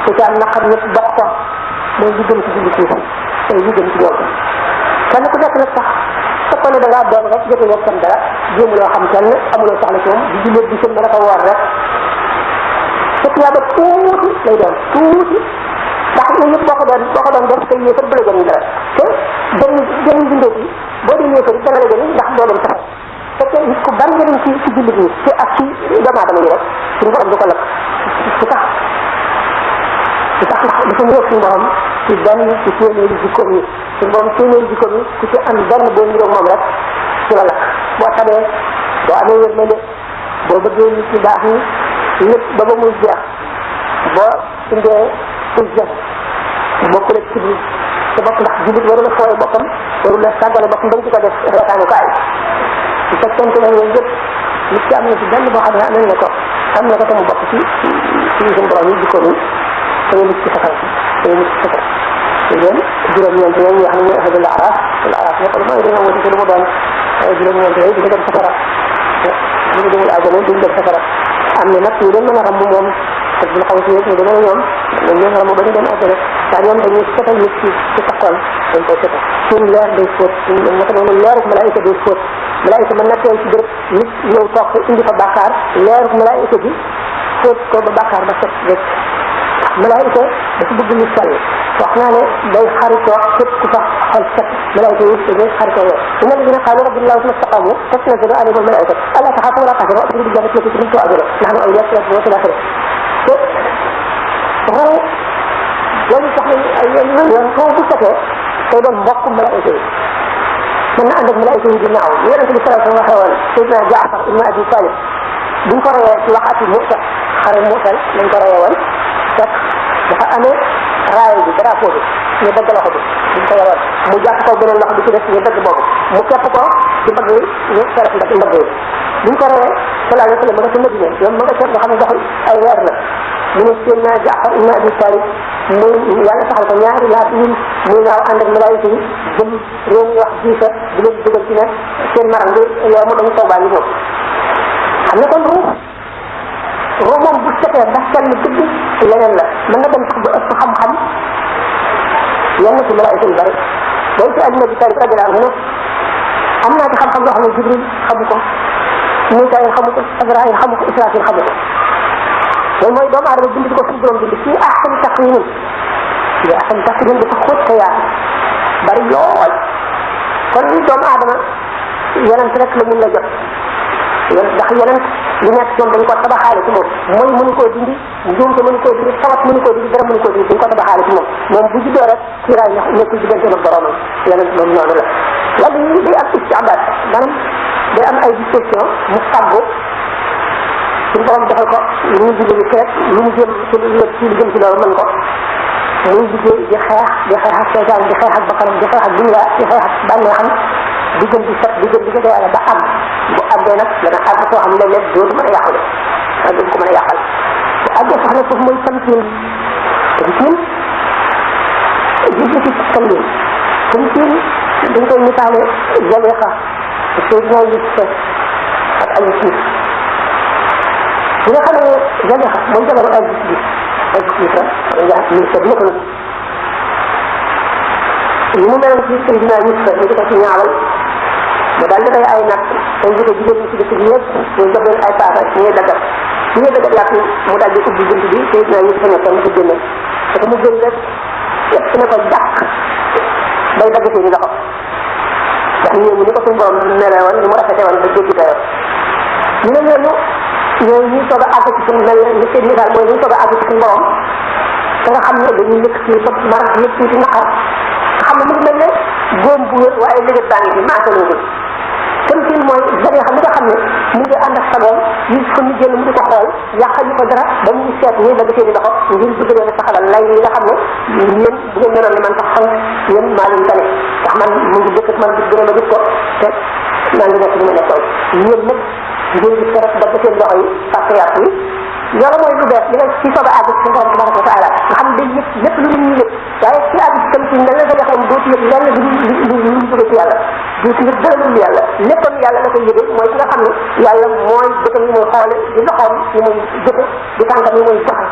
Speaker 1: ku ci am naqar ñëpp bokk ko mooy li gën ci jullit yi tey li gën ci ñoom kenn ku nekk nag sax fekkoon ne da ngaa doon rek jote woo kenn dara jéemuloo xam kenn amuloo soxla ci moom di jullit di sën ma dafa woor rek fekk yaa ba tuuti lay doon tuuti ndax yooyu yëpp boo ko doon def tey yéefar bu la jëriñ dara te jëriñ bindee yi boo dee yéefar dana la jëriñ ndax doo dem saxal fekkee nit ku bari njëriñ ci jullit ñi ci ak ci doomu aadama yi rek suñu borom du ko lakk ci tax ndax dafa ñëw suñu borom ci benn ci téeméeri jikkoom yi suñu borom téeméeri jikkoom yi ku ci am benn boo niroog moom rek ci la lakk boo xamee boo amee yërmande boo bëggee nit ñi baax ñi lépp ba ba muy jeex boo indee izza bokkul ak kibri te bokk ndax jullit warul a fooye boppam warul a sàggale boppam bañ ci ko def reetaanukaay su fekkente ne yooyu yëpp nit ki am na ci benn boo xam ne amel na ko te mu bokk ci suñu borom yi jikkoom yi te nit ci safara te nit ci safara te leen juróom-ñeent yooyu nga xam ne ahadul araf nekk lu mooy dañoo wuti ci lu mu doon juróom-ñeent yooyu duñu dem safara duñu demul àjjana duñu dem safara am na nag ñu leen mën a ram moom te bu xaw si yëpp ñu demee ñoom dañ leen ram ba ñu dem àjjana ndax ñoom dañuy setal nit ci taxoon dañ koy setal suñu leer day fóot naka noonu leeruk malaayika day fóot malaayika mën na teew ci béréb nit ñëw toog ko indi fa bàkkaar leeruk malaayika bi fóot ko ba bàkkaar ba set rek malaayika dafa bëgg ñu sell wax naa ne day xaritoo képp ku fa xol set malaayika yi dañuy xaritoo yow inna alladina qalu rabbuna thumma istaqamu tatanazalu alayhim almalaikatu alla taxafu wala tahzanu wa abshiru bil jannati allati kuntum tu'aduna nahnu awliyaukum fil akhirah te raw loolu sax nañ ay yoon foo bu setee day doon mbokk malaayika yi mën na ànd ak malaayika yi di naaw yonente bi sallallahu alayhi wa sallam waxee woon Seydina Jaafar ibn Abi Talib buñ ko reyee ci waxati Mu'ta xare Mu'tal lañ ko reyee woon fekk dafa amee raay bi drapeau bi ñu dëgg loxo bi buñ ko yoroon mu jàpp ko beneen loxo bi ci des ñu dëgg boobu mu kepp ko ci bëgg ñu seret ndax mbëgg yi buñ ko reyee sallallahu alayhi wa sallam ma nga ca Madina yoon ma nga ca nga xam ne doxul ay weer la mu ne Seydina Jaafar ibn Abi Talib muy yàlla taxal ko ñaari laat ñun muy naaw ànd ak malaayika yi jëm réew mi wax jiisa di leen dugal ci ne seen maram bi yow mu dañu taw baa ngi ñëw xam ne kon ruux moom bu setee ba sell dëgg leneen la mën na dem sax ba ëpp xam-xam yenn ci malaayika yu bari day ci àddina bi Talib radiyallahu anhu am naa ci xam-xam yoo xam ne Jibril xamu ko Mikaayil xamu ko Israayil xamu ko Israafil xamu ko loolu mooy doomu aadama bind ko suñu borom bind ci ahsani taqwiim ci ahsani taqwiim dafa xóot te yaatu bari lool kon li doomu aadama yonent rek la mun la jot ndax yonent li nekk ñoom dañ ko tabaxaale ci moom mooy mënu koo dindi njuumte mënu koo dindi tawat mënu koo dindi dara mënu koo dindi dañ ko tabaxaale ci moom bu juddoo rek ci raay nekkul diggante ak boromam yonent moom noonu la wala yi day am istiadat maanaam day am ay disposition mu fàggu suñu borom defal ko lu mu julli ci rek lu mu jëm ci lu jëm ci loolu mën ko muy liggéey di xeex ak seytaan di xeex ak bakkanam di xeex ak dunya di xeex ak bànneexam di gën di set di gën yàlla ba am bu àggee nag dana àgg foo xam ne léeg-léeg dootu mën a yàqule ak duñ ko mën a yàqal bu àggee sax nag foofu mooy tamkiin jublu ci tamkiin dañ koy misaale Zalixa Seydina Yuusuf ak Ayuub bi nga xam ne Zalixa mooy jabaru Ayuub bi Ayuub la ministre bi nekk li mu meloon ci Seydina Yuusuf ñu di ko ci ñaawal mu daal di rey ay nag tey jii jigéen ñi ci dëkk bi yëpp ñu jox leen ay paaka ñuy daggat su ñuy daggat yàpp mu daal di ubbi bunt bi Seydina Yuusuf nekkoon mu génne te mu génn rek yëpp ne ko jàkk bay dagg seeni loxo ndax ñoom ni ko suñu borom mele woon ni mu rafete woon ba jéggi dayoo ñu ne ñooñu ñooñu ñuy soog a àgg ci suñu mel ni seen misaal mooy ñuy soog a àgg ci suñu borom te nga xam ne dañuy nekk ci ba mar yëpp ci naqar nga xam ne mu ngi mel ne góom bu wér waaye léegi baa ngi fi maasaloo kon fii mooy Zalixa mi nga xam ne mu ngi ànd ak sagoom yi fa mu génn mu di ko xool yàqal ñu ko dara ba mu ngi seet ñuy dagg seeni loxo ngir bëgg leen a saxalal lay yi nga xam ne yéen bu ngeen meloon ne man sax xam yéen maa leen tane ndax man mu ngi dëkk man gis gën a gis ko te maa ngi nekk li ma nekkoon yéen nag ngeen gis ko rek dagg seen loxo yi fàtte yàpp yi loolu mooy lu bees li nga ci soog a àgg ci borom tabaraka wa taala nga xam ne yëpp lépp lu ñu yëpp waaye ci àgg ci tam ci mel na nga xam doo ci yëg lenn lu jóge ci yàlla doo ci yëg dara lu yàlla léppam yàlla la koy yëge mooy ki nga xam ne yàlla mooy bëtam yi muy xoole di loxoom yi muy jëfe di tànkam yi muy doxe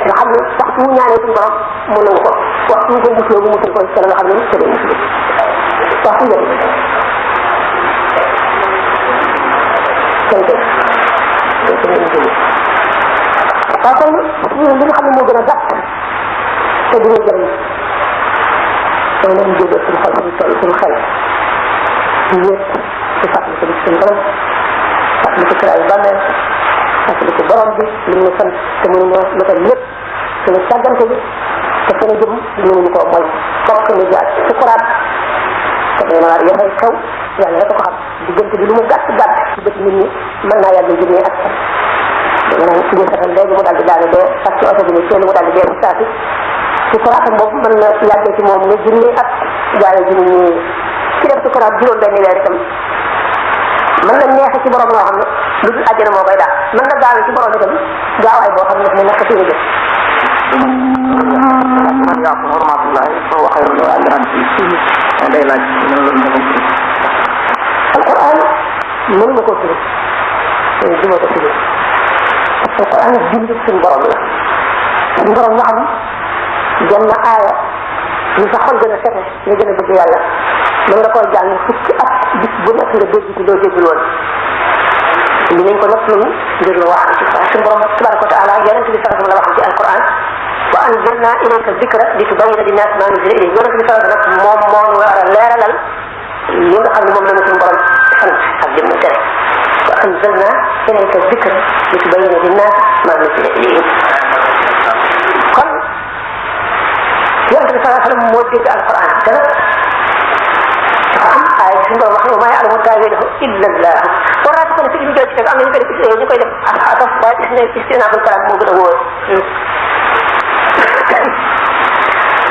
Speaker 1: nga xam ne waxtu mu ñaanee suñu borom mu nangu ko waxtu mu ko musloo mu musul ko ci la nga xam ne ci lay musul waxtu yëpp waaw kon li nga xam ne moo gën a gàtt te dina jëriñ mooy nañu jógee suñu xol suñu toll suñu xel ñu wéet ci fàttali ko suñu borom fàttali ko kiraayu bàmmeel fàttali ko borom bi li ñu sant te mënuñoo matal lépp suñu sàggante bi te suñu jëm mënuñu koo mooy fokk ñu jaar ci sukuraat te dina war yafay xew yàlla rek ko xam diggante bi lu mu gàtt gàtt ci bët nit ñi mën naa yàgg junne ak dama naan ci biir saxal léegi mu daal di daane dee ak ci oto bi ni seen mu daal di dee saa si sukuraatam boobu mën na yàggee ci moom ne junne ak jaare ji ñu ci def sukuraat juróom benn weer itam mën na neexe ci borom loo xam ne lu dul àjjana moo koy daal mën na gaaw ci borom itam gaawaay boo xam ne ne nekk fii jëf
Speaker 2: man yaa ko hormatulaay soo waxee lu àjjana ci day laaj
Speaker 1: alquran mënuma koo firi duma ko firi alquran bind suñu borom la suñu borom waxam jenn aaya ñu sa xol gën a sete nga gën a bëgg yàlla mën nga koo jàng fukki at bis bu nekk nga dégg ci loo déggul woon li nañ ko nag ñun ngir lu wax ci suñu borom tabaraka wa taala yonent bi sallallahu la waxam ci alquran wa anzalna ilayka dhikra litubayyina linnaasi ma nuzila ilayhim yonent bi sallallahu nag moom moo ñu war a leeralal li nga xam ne moom la ñu suñu borom sant ak jëm tere wa anzalna ilayka dhikra litubayyina linnaasi ma nuzila ilayhim kon yonent bi sallallahu alayhi wa sallam moo dégg alquran te nag dafa am ay suñu borom wax ne maa ya'lamu ta'wiilahu illa Allah war naa ko ne fi ñu jël ci teg am na ñu koy def ñu koy def ataf ba istinaaful kalaam moo gën a wóor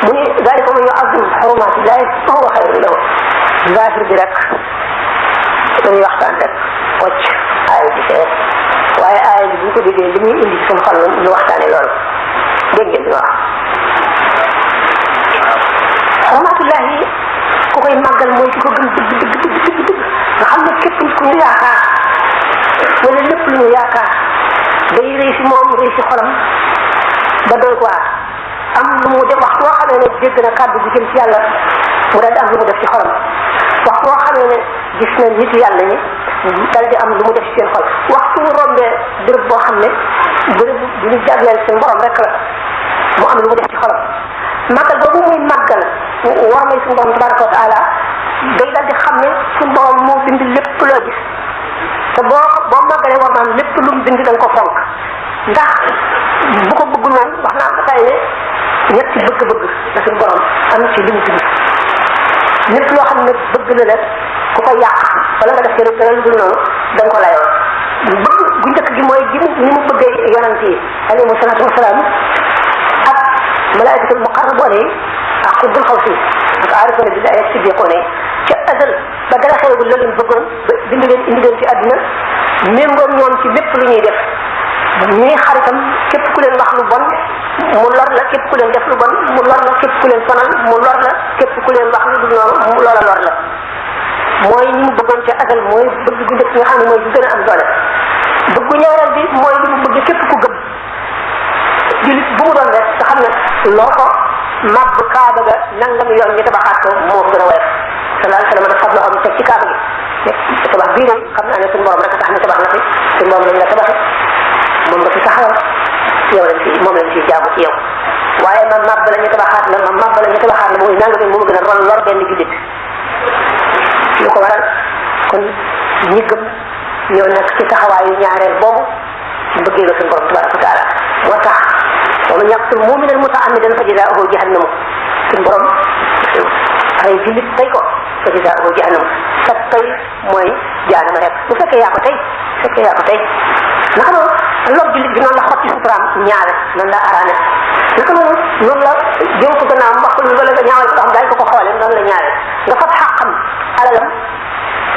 Speaker 1: mu ni zaalika man yu'azzim hurumaatillahi fa huwa xayrun lahu zahir bi rek dañuy waxtaan rek wocc aaya bi fee waaye aaya bi bu ñu ko déggee li muy indi suñu xol ñu waxtaane loolu dégg ngeen li ma wax hurumaatullahi ku koy màggal mooy ki ko gën dëgg nga xam ne képp ku ñu yaakaar wala lépp lu ñu yaakaar day rëy si moom rëy si xolam ba doy waar am lu mu def wax boo xamee ne dégg na kàddu bi jëm ci yàlla mu daal di am lu mu def ci xolam wax boo xamee ne gis na nit yàlla ñi dal di am lu mu def ci seen xol waxtu mu rombee béréb boo xam ne béréb bu ñu jagleel seen borom rek la mu am lu mu def ci xolam màggal boobu muy màggal war may suñu borom tabaraka wa taala day dal di xam ne suñu borom moo bind lépp loo gis te boo màggalee war naan lépp lu mu bind da nga ko fonk ndax bu ko bëggul woon wax naa ba tey ne ñetti bëgg-bëgg la suñu borom am ci li mu bind lépp loo xam ne bëgg na la ku ko yàq wala nga def ci rek lu dul noonu da nga ko layoo bëgg gu njëkk gi mooy ni mu bëggee yonent yi alayhi salaatu wasalaam ak malaayikatul muqarraboon yi ak xutbul xawsi ak aarifoon bi ak siddiqoon yi ca azal ba dara xewagul la leen bëggoon ba bind leen indi leen ci àddina méngoom ñoom ci lépp lu ñuy def ñii xaritam képp ku leen wax lu bon mu lor la képp ku leen def lu bon mu lor la képp ku leen sonal mu lor la képp ku leen wax lu dul noonu mu loola lor la mooy ni mu bëggoon ca azal mooy bëgg gu njëkk nga xam ne mooy bu gën a am doole bëggu ñaareel bi mooy li mu bëgg képp ku gëm jullit bu mu doon rek nga xam ne loo ko màbb kaaba ga nangam yoon ñu tabaxaat ko moo gën a woyof sallallahu alayhi wa sallam dafa xam loo xam teg ci kaaba gi tabax bii nag xam naa ne suñu borom rek a tax ne tabax na fi suñu borom lañ la tabaxi moom nga fi taxawal yow lañ fi moom lañ fi jaamu ci yow waaye ma màbb la ñu tabaxaat la ma màbb la ñu tabaxaat la mooy nangam moo gën a ron lor benn jullit lu ko waral kon ñi gëm ñoo nekk ci taxawaayu ñaareel boobu ci bëggee la suñu borom tabaraka wa taala moo tax wa man yaqtul mu'minan muta'ammidan fa jazaa'uhu jahannamu suñu borom ay jullit tey ko fa jazaa'uhu jahannamu sa tey mooy jaanama rek bu fekkee yaa ko tey naka noonu lor jullit bi noonu la xotti suturaam ñaare noonu la araane naka noonu la jëm ko gannaaw wax ko wala nga ñaawal ko xam daal ko xoolee noonu la ñaare nga fab xàqam alalam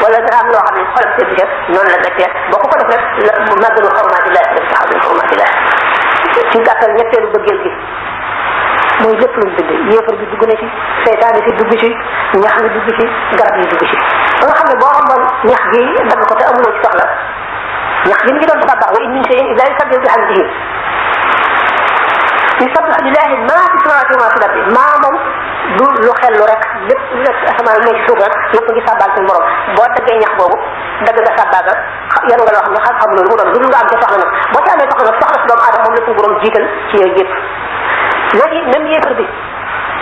Speaker 1: wala wala dara am loo xam ne xolam seen def noonu la nekkee boo ko def rek la màggalu xormaatillaah def taxaw xormaatillaah ci gàttal ñetteelu bëggeel gi mooy lépp luñ bind yéefar bi dugg na ci seytaane si dugg ci ñax mi dugg ci garab yi dugg ci ba nga xam ne boo xamoon ñax gi dagg ko te amuloo ci soxla ñax gi mi ngi doon sàbbax wa in min shay'in illaa yusabbihu bihamdihi yusabbihu lillahi maa fi samaawaati wa maa fil ardi maa moom du lu xellu rek lépp lu nekk asamaan lu nekk ci suuf rek yëpp ngi sàbbaal suñu borom boo daggee ñax boobu dagg nga sàbbaaga yanu nga loo xam ne xam loolu mu doon du nga am ca soxla nag boo ci amee soxla nag soxla si doomu aadama moom la suñu borom jiital ci yooyu yëpp léegi même yéefar bi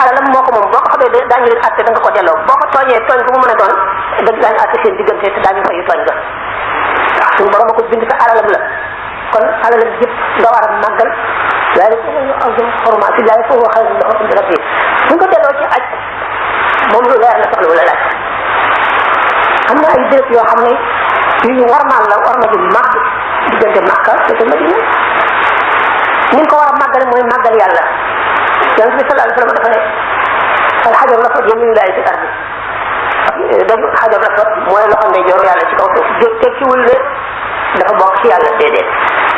Speaker 1: alalam moo ko moom boo ko xamee daañu leen àtte da nga ko delloo boo ko tooñee tooñ bu mu mën a doon daañu àtte seen diggante te daañu fayu tooñ ga waaw suñu borom a ko bind sa alalam la kon alalam yëpp nga war a màggal ذلك أعظم حرمات الله فهو خير له عند ربه buñ ko delloo ci aj moom lu leer la soxla wala laaj am na ay béréb yoo xam ne yu ñu warmaal la war na ju màgg diggante Makka te Madina ni nga ko war a màggale mooy màggal yàlla yonent bi sallallahu alayhi wa sallam dafa ne al hajar al aswad yamiinullaahi fi ardi dégg hajar al aswad mooy loxo ndeyjoor yàlla ci kaw suuf tekkiwul ne dafa bokk ci yàlla déedéet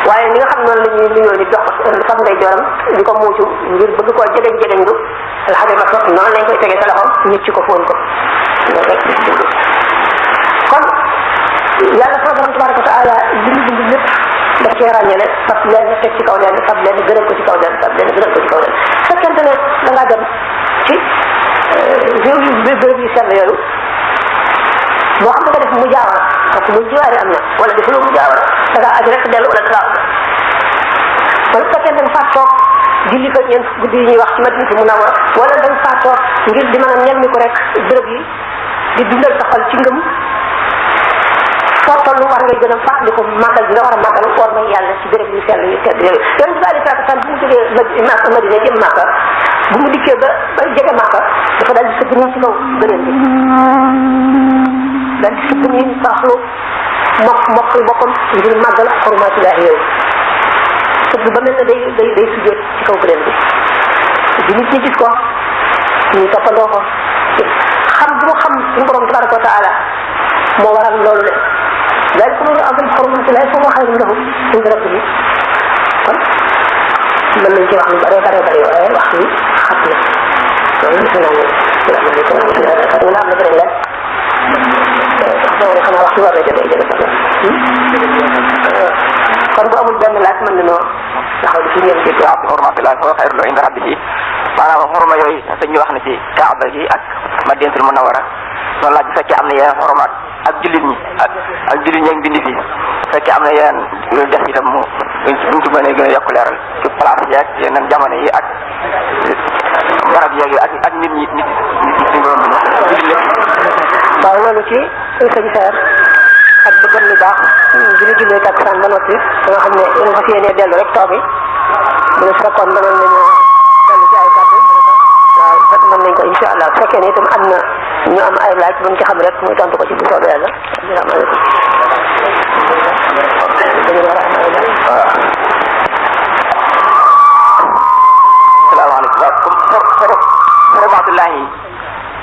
Speaker 1: waaye ni nga xam noonu la ñuy nuyoo ni dox fam ngay joram di ko muucu ngir bëgg koo jegeñ lu alxajar la sotti noonu lañ koy tegee sa loxo nit ci ko fóon ko kon yàlla sama borom tabaraka wa taala bind lépp daf cee ràññale fab leen teg ci kaw leen fab leen gënal ko ci kaw leen fab leen gënal ko ci kaw leen fekkente ne da ngaa dem ci béréb yu sell yooyu moo xam ne nga def mu jaawara parce que mu jiwaari am na wala defuloo mu jaawara da ngaa aj rek dellu wala da ngaa wala su fekkee da nga faa toog julli fa ñeent guddi yi ñuy wax ci Madina Munawwara wala da nga faa toog ngir di mën a ñel mi ko rek béréb yi di dundal sa xol ci ngëm foo toll war ngay gën a fàttali ko màggal bi nga war a màggal war may yàlla ci béréb yu sell yu tedd yooyu yonent bi alayhi salaatu wasalaam bu mu jógee Madina jëm Màkka bu mu dikkee ba jege Màkka dafa daal di sëgg nii ci kaw gëneen bi daal di sëgg nii faaxlu mokk boppam ngir màggal xormaatillaahi yooyu sëgg ba mel ne day sujjóot ci kaw gëneen bi nit ñi gis ko ñu toppandoo ko xam bu mu xam suñu borom tabaraka wa taala moo waral loolu le daal ko mënu am xormaatillaahi foofu xayrun lahu inda rabbihi kon mën nañ ci wax lu bare waaye wax ni xat na loolu defe naa ne salaamaaleykum wa rahmatulah am na beneen laaj xanaa wax ci war na jotee kon bu amul benn laaj mën nañoo taxaw ci ngeen dégg waaw
Speaker 2: xormaatillaahi foofu xayrun lahu inda rabbihi maanaam xorma yooyu dañuy wax ne ci Kaaba gi ak Madinatul Munawwara noonu laaj bu fekkee am na yeneen xormaat ak jullit ñi ak jullit ñi ak bindi fi fekkee am na yeneen yu def itam mu buñ ci mënee gën a yokk leeral ci place yi ak yeneen jamono yi ak barab yeeg ak nit ñi suñu borom bi jullit lépp.
Speaker 1: waaw loolu ci sëñ Saer ak bëggoon lu baax bi ñu jullee takkusaan ba noppi nga xam ne yéen fas yéenee dellu rek toog yi mu ne su fekkoon mënoon nañu dellu ci ay kàddu waaw mën nañ ko incha allah su fekkee ne itam am na ñu am ay laaj buñ ci xam rek muy tontu ko ci bu soobee yàlla asalaamaaleykum.
Speaker 2: salaamaaleykum waaw comme xormaatillaahi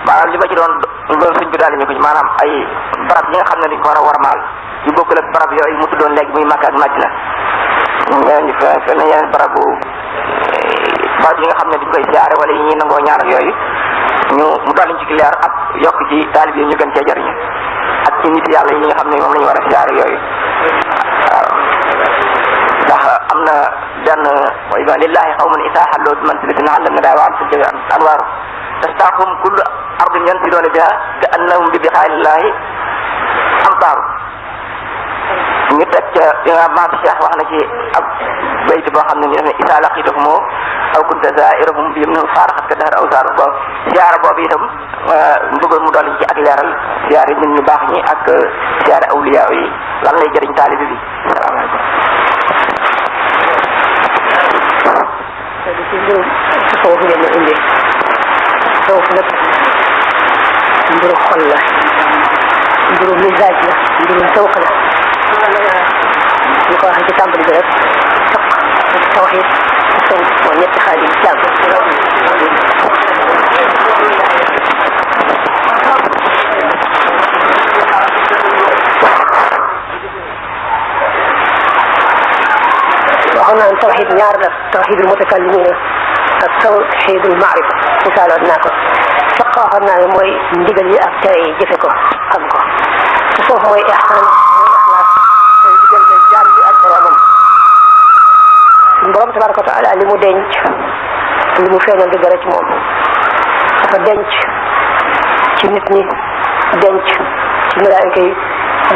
Speaker 2: maanaam li ma ci doon suñ bi daal ñu ko ci maanaam ay barab yi nga xam ne dañ ko war a warmaal yu bokkul ak barab yooyu mu tuddoon léegi muy Makka ak Madina yeneen barab yi nga xam ne dañ koy siyaare wala yi ñuy nangoo ñaan ak yooyu mu daal ci leer ak yokk ci taalib yi ñu gën cee jariñu ak ci nit yàlla yi nga xam ne moom la ñu war a siyaare yooyu waaw ndax am na benn mooy lillahi qawmun isaa xalloo bi manzilatin allam na daa wa am sa jëwe anwaaru tastaaxum kullu ardin yansiluuna biha ka annahum bi bixaalillahi amtaaru ñu teg ca maam Cheikh wax na ci ab bayt boo xam ne ñu def ne isaa laqitahum aw kunta zaa'irahum bi yemnihim faaraxatka dahra aw saaru boobu siyaara boobu itam bëggoon mu dolli ci ak leeral siyaare nit ñu baax ñi ak siyaare awliyaa yi lan lay jëriñ taalibe bi salaamaaleykum.
Speaker 1: ci mbirum foofu ngeen ma indi foofu nag mbiru xol la mbiru misaaj la mbiru sawq la ñu ko waxee ci tàmbali bi rek fiq ak tawxiid ak sawq mooy ñetti xaaj yi islam tawxid ñaar la tawxidul mutakallimina ak tawxidul maarifa misaaloon naa ko fiq waxoon naa ne mooy ndigal yi ak tere yi jëfe ko xam ko te foofu mooy ihsaan mooy ixlaas mooy diggante jaam bi ak boromam suñu borom tabaraka wa taala li mu denc li mu feeñal di dara ci moom dafa denc ci nit ñi denc ci malaayika yi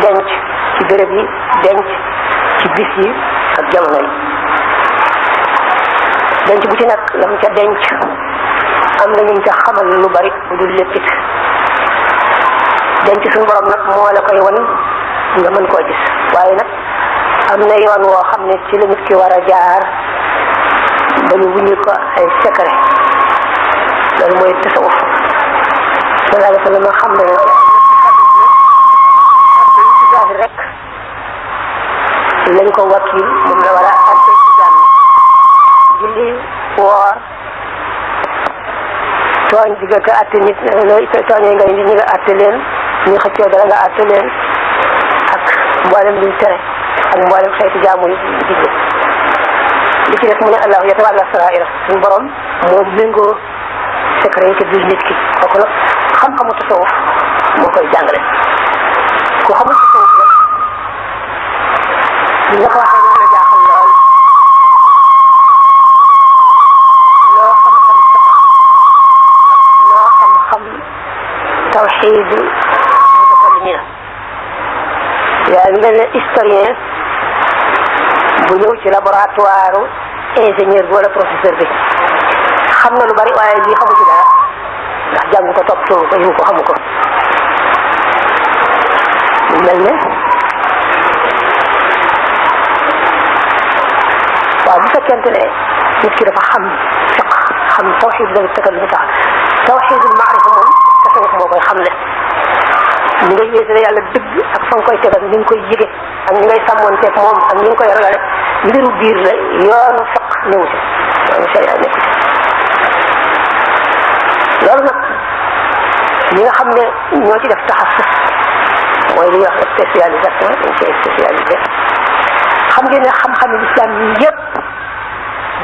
Speaker 1: denc ci béréb yi denc ci bis yi ak jamono yi denc bu ci nag la mu ca denc am na ñu ca xamal lu bari bu dul léppit denc suñu borom nag moo la koy wan nga mën koo gis waaye nag am na yoon woo xam ne ci la nit ki war a jaar ba ñu wuññi ko ay secret loolu mooy tasawuf sallallahu alayhi wa sallam xam ne ci zahir rek lañ ko wakkil moom la war a atte ci jàmm julli woor tooñ diggante atte nit tooñee nga nit ñi nga atte leen ñu xëccoo dara nga atte leen ak mboolem luñ tere ak mboolem xeeti jaamu yi digle li ci des mu ne allahu yatawalla saraira suñu borom moo méngoo secret yi ci biir nit ki kooku nag xam-xamu tasawuf moo koy jàngale ku xamul tasawuf rek li nga ko waxee noonu la jaaxal lool loo xam-xam fiq loo xam-xam tawxiid mutakallimina yaa ngi mel ne historien bu ñëw ci laboratoire ingénieur bi wala professeur bi xam na lu bari waaye lii xamu ci dara ndax jàng ko toppatoo ko yiw ko xamu ko mel ne waaw bu fekkente ne nit ki dafa xam fiq xam tawxid la takallum sax tawxidul maarifa moom tasawuf moo koy xamle ni ngay yéesale yàlla dëgg ak fa nga koy teg ak ni nga koy yëge ak ni ngay sàmmonteeg moom ak ni nga koy ragale mbiru biir la yoonu fiq ñëw ci yoonu sharia nekku ci loolu nag ñi nga xam ne ñoo ci def taxassus mooy li ñuy wax spécialisation dañ ci spécialisé xam ngeen ne xam-xami lislaam yi yëpp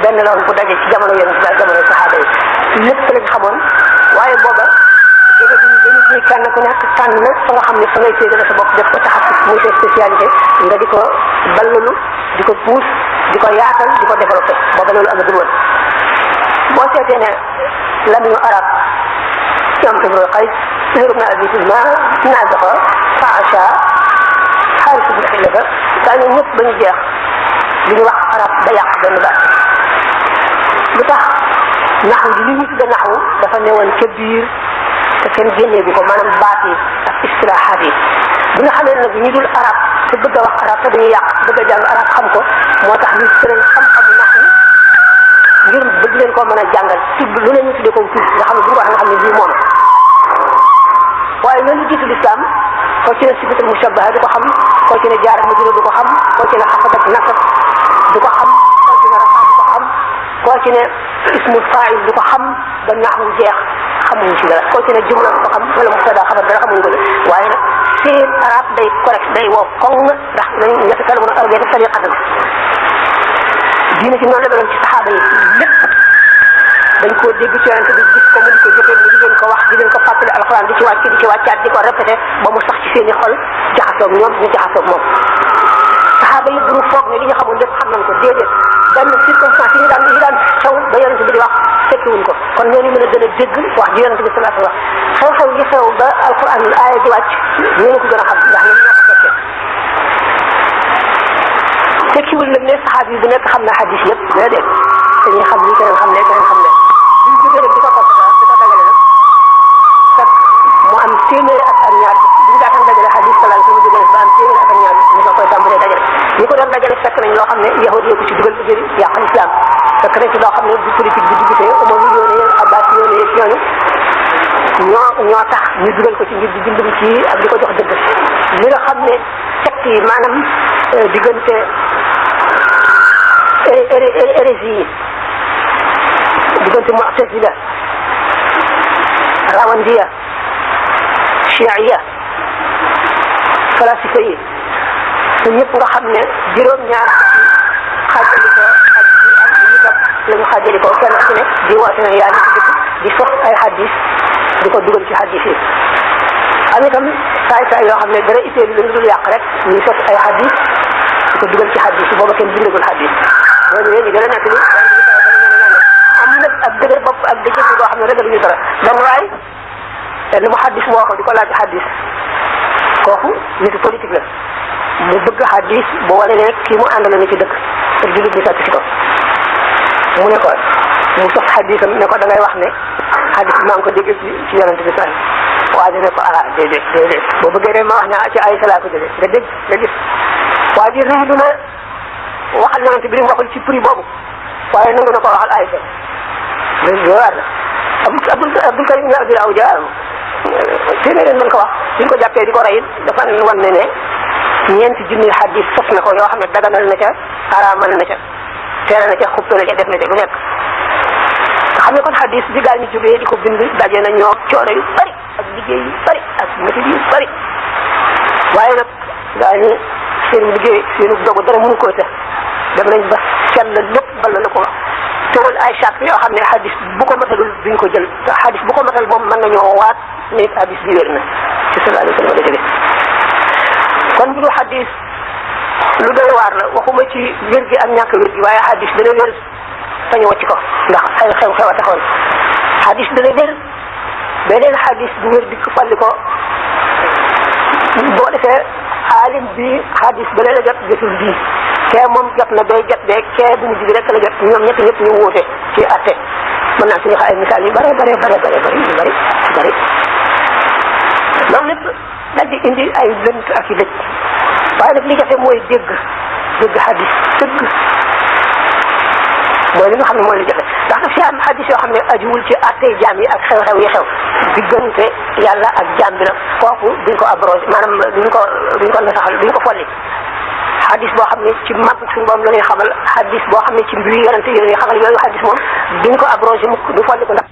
Speaker 1: benn la woon bu daje ci jamono yonent bi jamono saxaaba yi lépp lañ xamoon waaye booba jóge dañu ñi kenn ku nekk tànn fa nga xam ne fa ngay féetale sa bopp def ko taxassus muy sa spécialité nga di ko ballulu di ko puus di ko yaatal di ko développé booba loolu amagul woon boo seetee ne lamiñu arab ñoom Imrul Qays Zuhayr ibn Abi Sulma Naaziqa Faasha Xaaris ibn Xilafa daa ñoom ñëpp ba ñu jeex li ñu wax arab da yàq benn baat lu tax naxu ji li ñu tudde naxu dafa newoon ca biir te kenn génnee bi ko maanaam baat yi ak istilaahaat yi bi nga xamee nag ñu dul arab te bëgg a wax arab te dañuy yàq bëgg a jàng arab xam ko moo tax ñu tëral xam-xamu naxu ngir bëgg leen koo mën a jàngal tudd lu leen ñu tuddee ko tudd nga xam ne bu ñu wax nga xam ne bii moom waaye loolu jiitu lislaam koo ci ne sifatul mushabbaha du ko xam koo ci ne jaar ak majruur du ko xam koo ci ne xafad ak nasab du ko xam koo ci ne rafa du ko xam koo ci ne ismul faa'il du ko xam ba naxwu jeex xamuñu ci dara koo ci ne jumla du ko xam wala mubtada xabar dara xamuñu ko de waaye nag seen arab day correct day wow koŋ ndax dañu yatakallamuna arabiyyan saliqatan diine ci noonu la meloon ci saxaaba yi lépp dañ koo dégg ci yonent bi gis ko mu di ko jëfee mu di leen ko wax di leen ko fàttali alxuraan di ci wàcc di ci wàccaat di ko répété ba mu sax ci seeni xol jaxasoog ñoom ñu jaxasoog moom saxaaba yi duñu foog ne li ñu xamoon lépp xam nañ ko déedéet benn circonstance yi ñu daan xew ba yonent bi di wax fekkiwuñ ko kon ñooñu mën a gën a dégg wax ji yonent bi sallallahu alayhi wa sallam xew-xew yi xew ba alxuraan aaya di wàcc ñoo ko gën a xam ndax ñoom ñoo ko fekkee tekkiwul nag ne saxaaba yi bu nekk xam na xadis yëpp déedéet dañuy xam li keneen xam ne keneen xam ne buñ jógee nag di ko topp di ko dagale nag fekk mu am téeméeri ak ñaar bu ñu daataan dajale xadis sallallahu alayhi wa sallam ba am téeméeri ak ñaar ñu ko koy tàmbalee dajale ñi ko doon dajale fekk nañ loo xam ne yahud yi ko ci dugal jëri yàqal islam fekk nañ ci loo xam ne bu politique bi dugutee Umayya yoone Abbas yoone yëpp ñooñu ñoo tax ñu dugal ko ci ngir di dimbali ci ak di ko jox dëgg li nga xam ne secte yi maanaam diggante hérésie yi diggante mu'tazila rawandiya chiiya falasifa yi te ñëpp nga xam ne juróom-ñaar xaajali ko ak la ñu xaajali ko kenn ku ne di woote ne yaa ngi ci dëkk di sos ay xadis di ko dugal ci xadis yi am itam saay yoo xam ne dara itteelu la dul yàq rek ñuy sos ay xadis di ko dugal ci xadis yi booba kenn bindagul xadis loolu yéen ñu gën a nekk ni am nag ak dëgër bopp ak dëgër boo xam ne ragaluñu dara donc waay te li mu xadis moo ko di ko laaj xadis kooku nitu politique la mu bëgg xadis bu wane ne kii mu àndal na ci dëkk te jullit bi fekk ci ko mu ne ko mu sos xadisam ne ko da ngay wax ne xadis bi maa ngi ko dégg ci yonente bi sax waa ji ne ko ah déedéet boo bëggee rek ma wax ne ci ay salaa ko jëlee nga dégg nga gis waa ji réew na waxal yonente bi li mu waxul ci prix boobu waaye nangu na ko waxal ay sa loolu loolu war na Abdul Karim ibn Abdul Awja téeméer mën ko wax suñ ko jàppee di ko rey dafa wan ne ñeenti junni xadis sos na ko yoo xam ne daganal na ca araamal na ca teere na ca xubtale ca def na ca lu nekk nga xam ne kon xadis bi gaa ñu jógee di ko bind daje na ñoo coono yu bari ak liggéey yu bari ak métit yu bari waaye nag gaa ñi seen liggéey seenu dogu dara mënu koo tax dem nañ ba sell lépp bala na ko teewul ay charte yoo xam ne xadis bu ko matalul duñ ko jël te xadis bu ko matal moom mën nañoo waat ne xadis bi wér na ci sallallahu alayhi wa sallam la jóge kon bu ñu xadis lu doy waar la waxuma ci wér gi ak ñàkk wér gi waaye xadis dana wér sañu wàcc ko ndax ay xew-xew a taxoon xadis dana wér beneen xadis bu wér dikk falli ko boo defee aalim bi xadis ba la jot jotul bii kee moom jot na bay jot bee kee bu mujj bi rek la jot ñoom ñett ñëpp ñu wuute ci atte mën naa suñu ay misaal yu bare loolu lépp dal di indi ay lënt ak i dëj waaye nag li jafe mooy dégg xadis dëgg mooy li nga xam ne mooy li jafe ndax daf si am xadis yoo xam ne ajuwul ci attey jaam yi ak xew-xew yi xew diggante yàlla ak jaam bi la kooku duñ ko abrogé maanaam duñ ko nasaxal duñ ko folli xadis boo xam ne ci mag suñu borom la ñuy xamal xadis boo xam ne ci mbir yonente yi la ñuy xamal yooyu xadis moom duñ ko abrogé mukk du folli ko ndax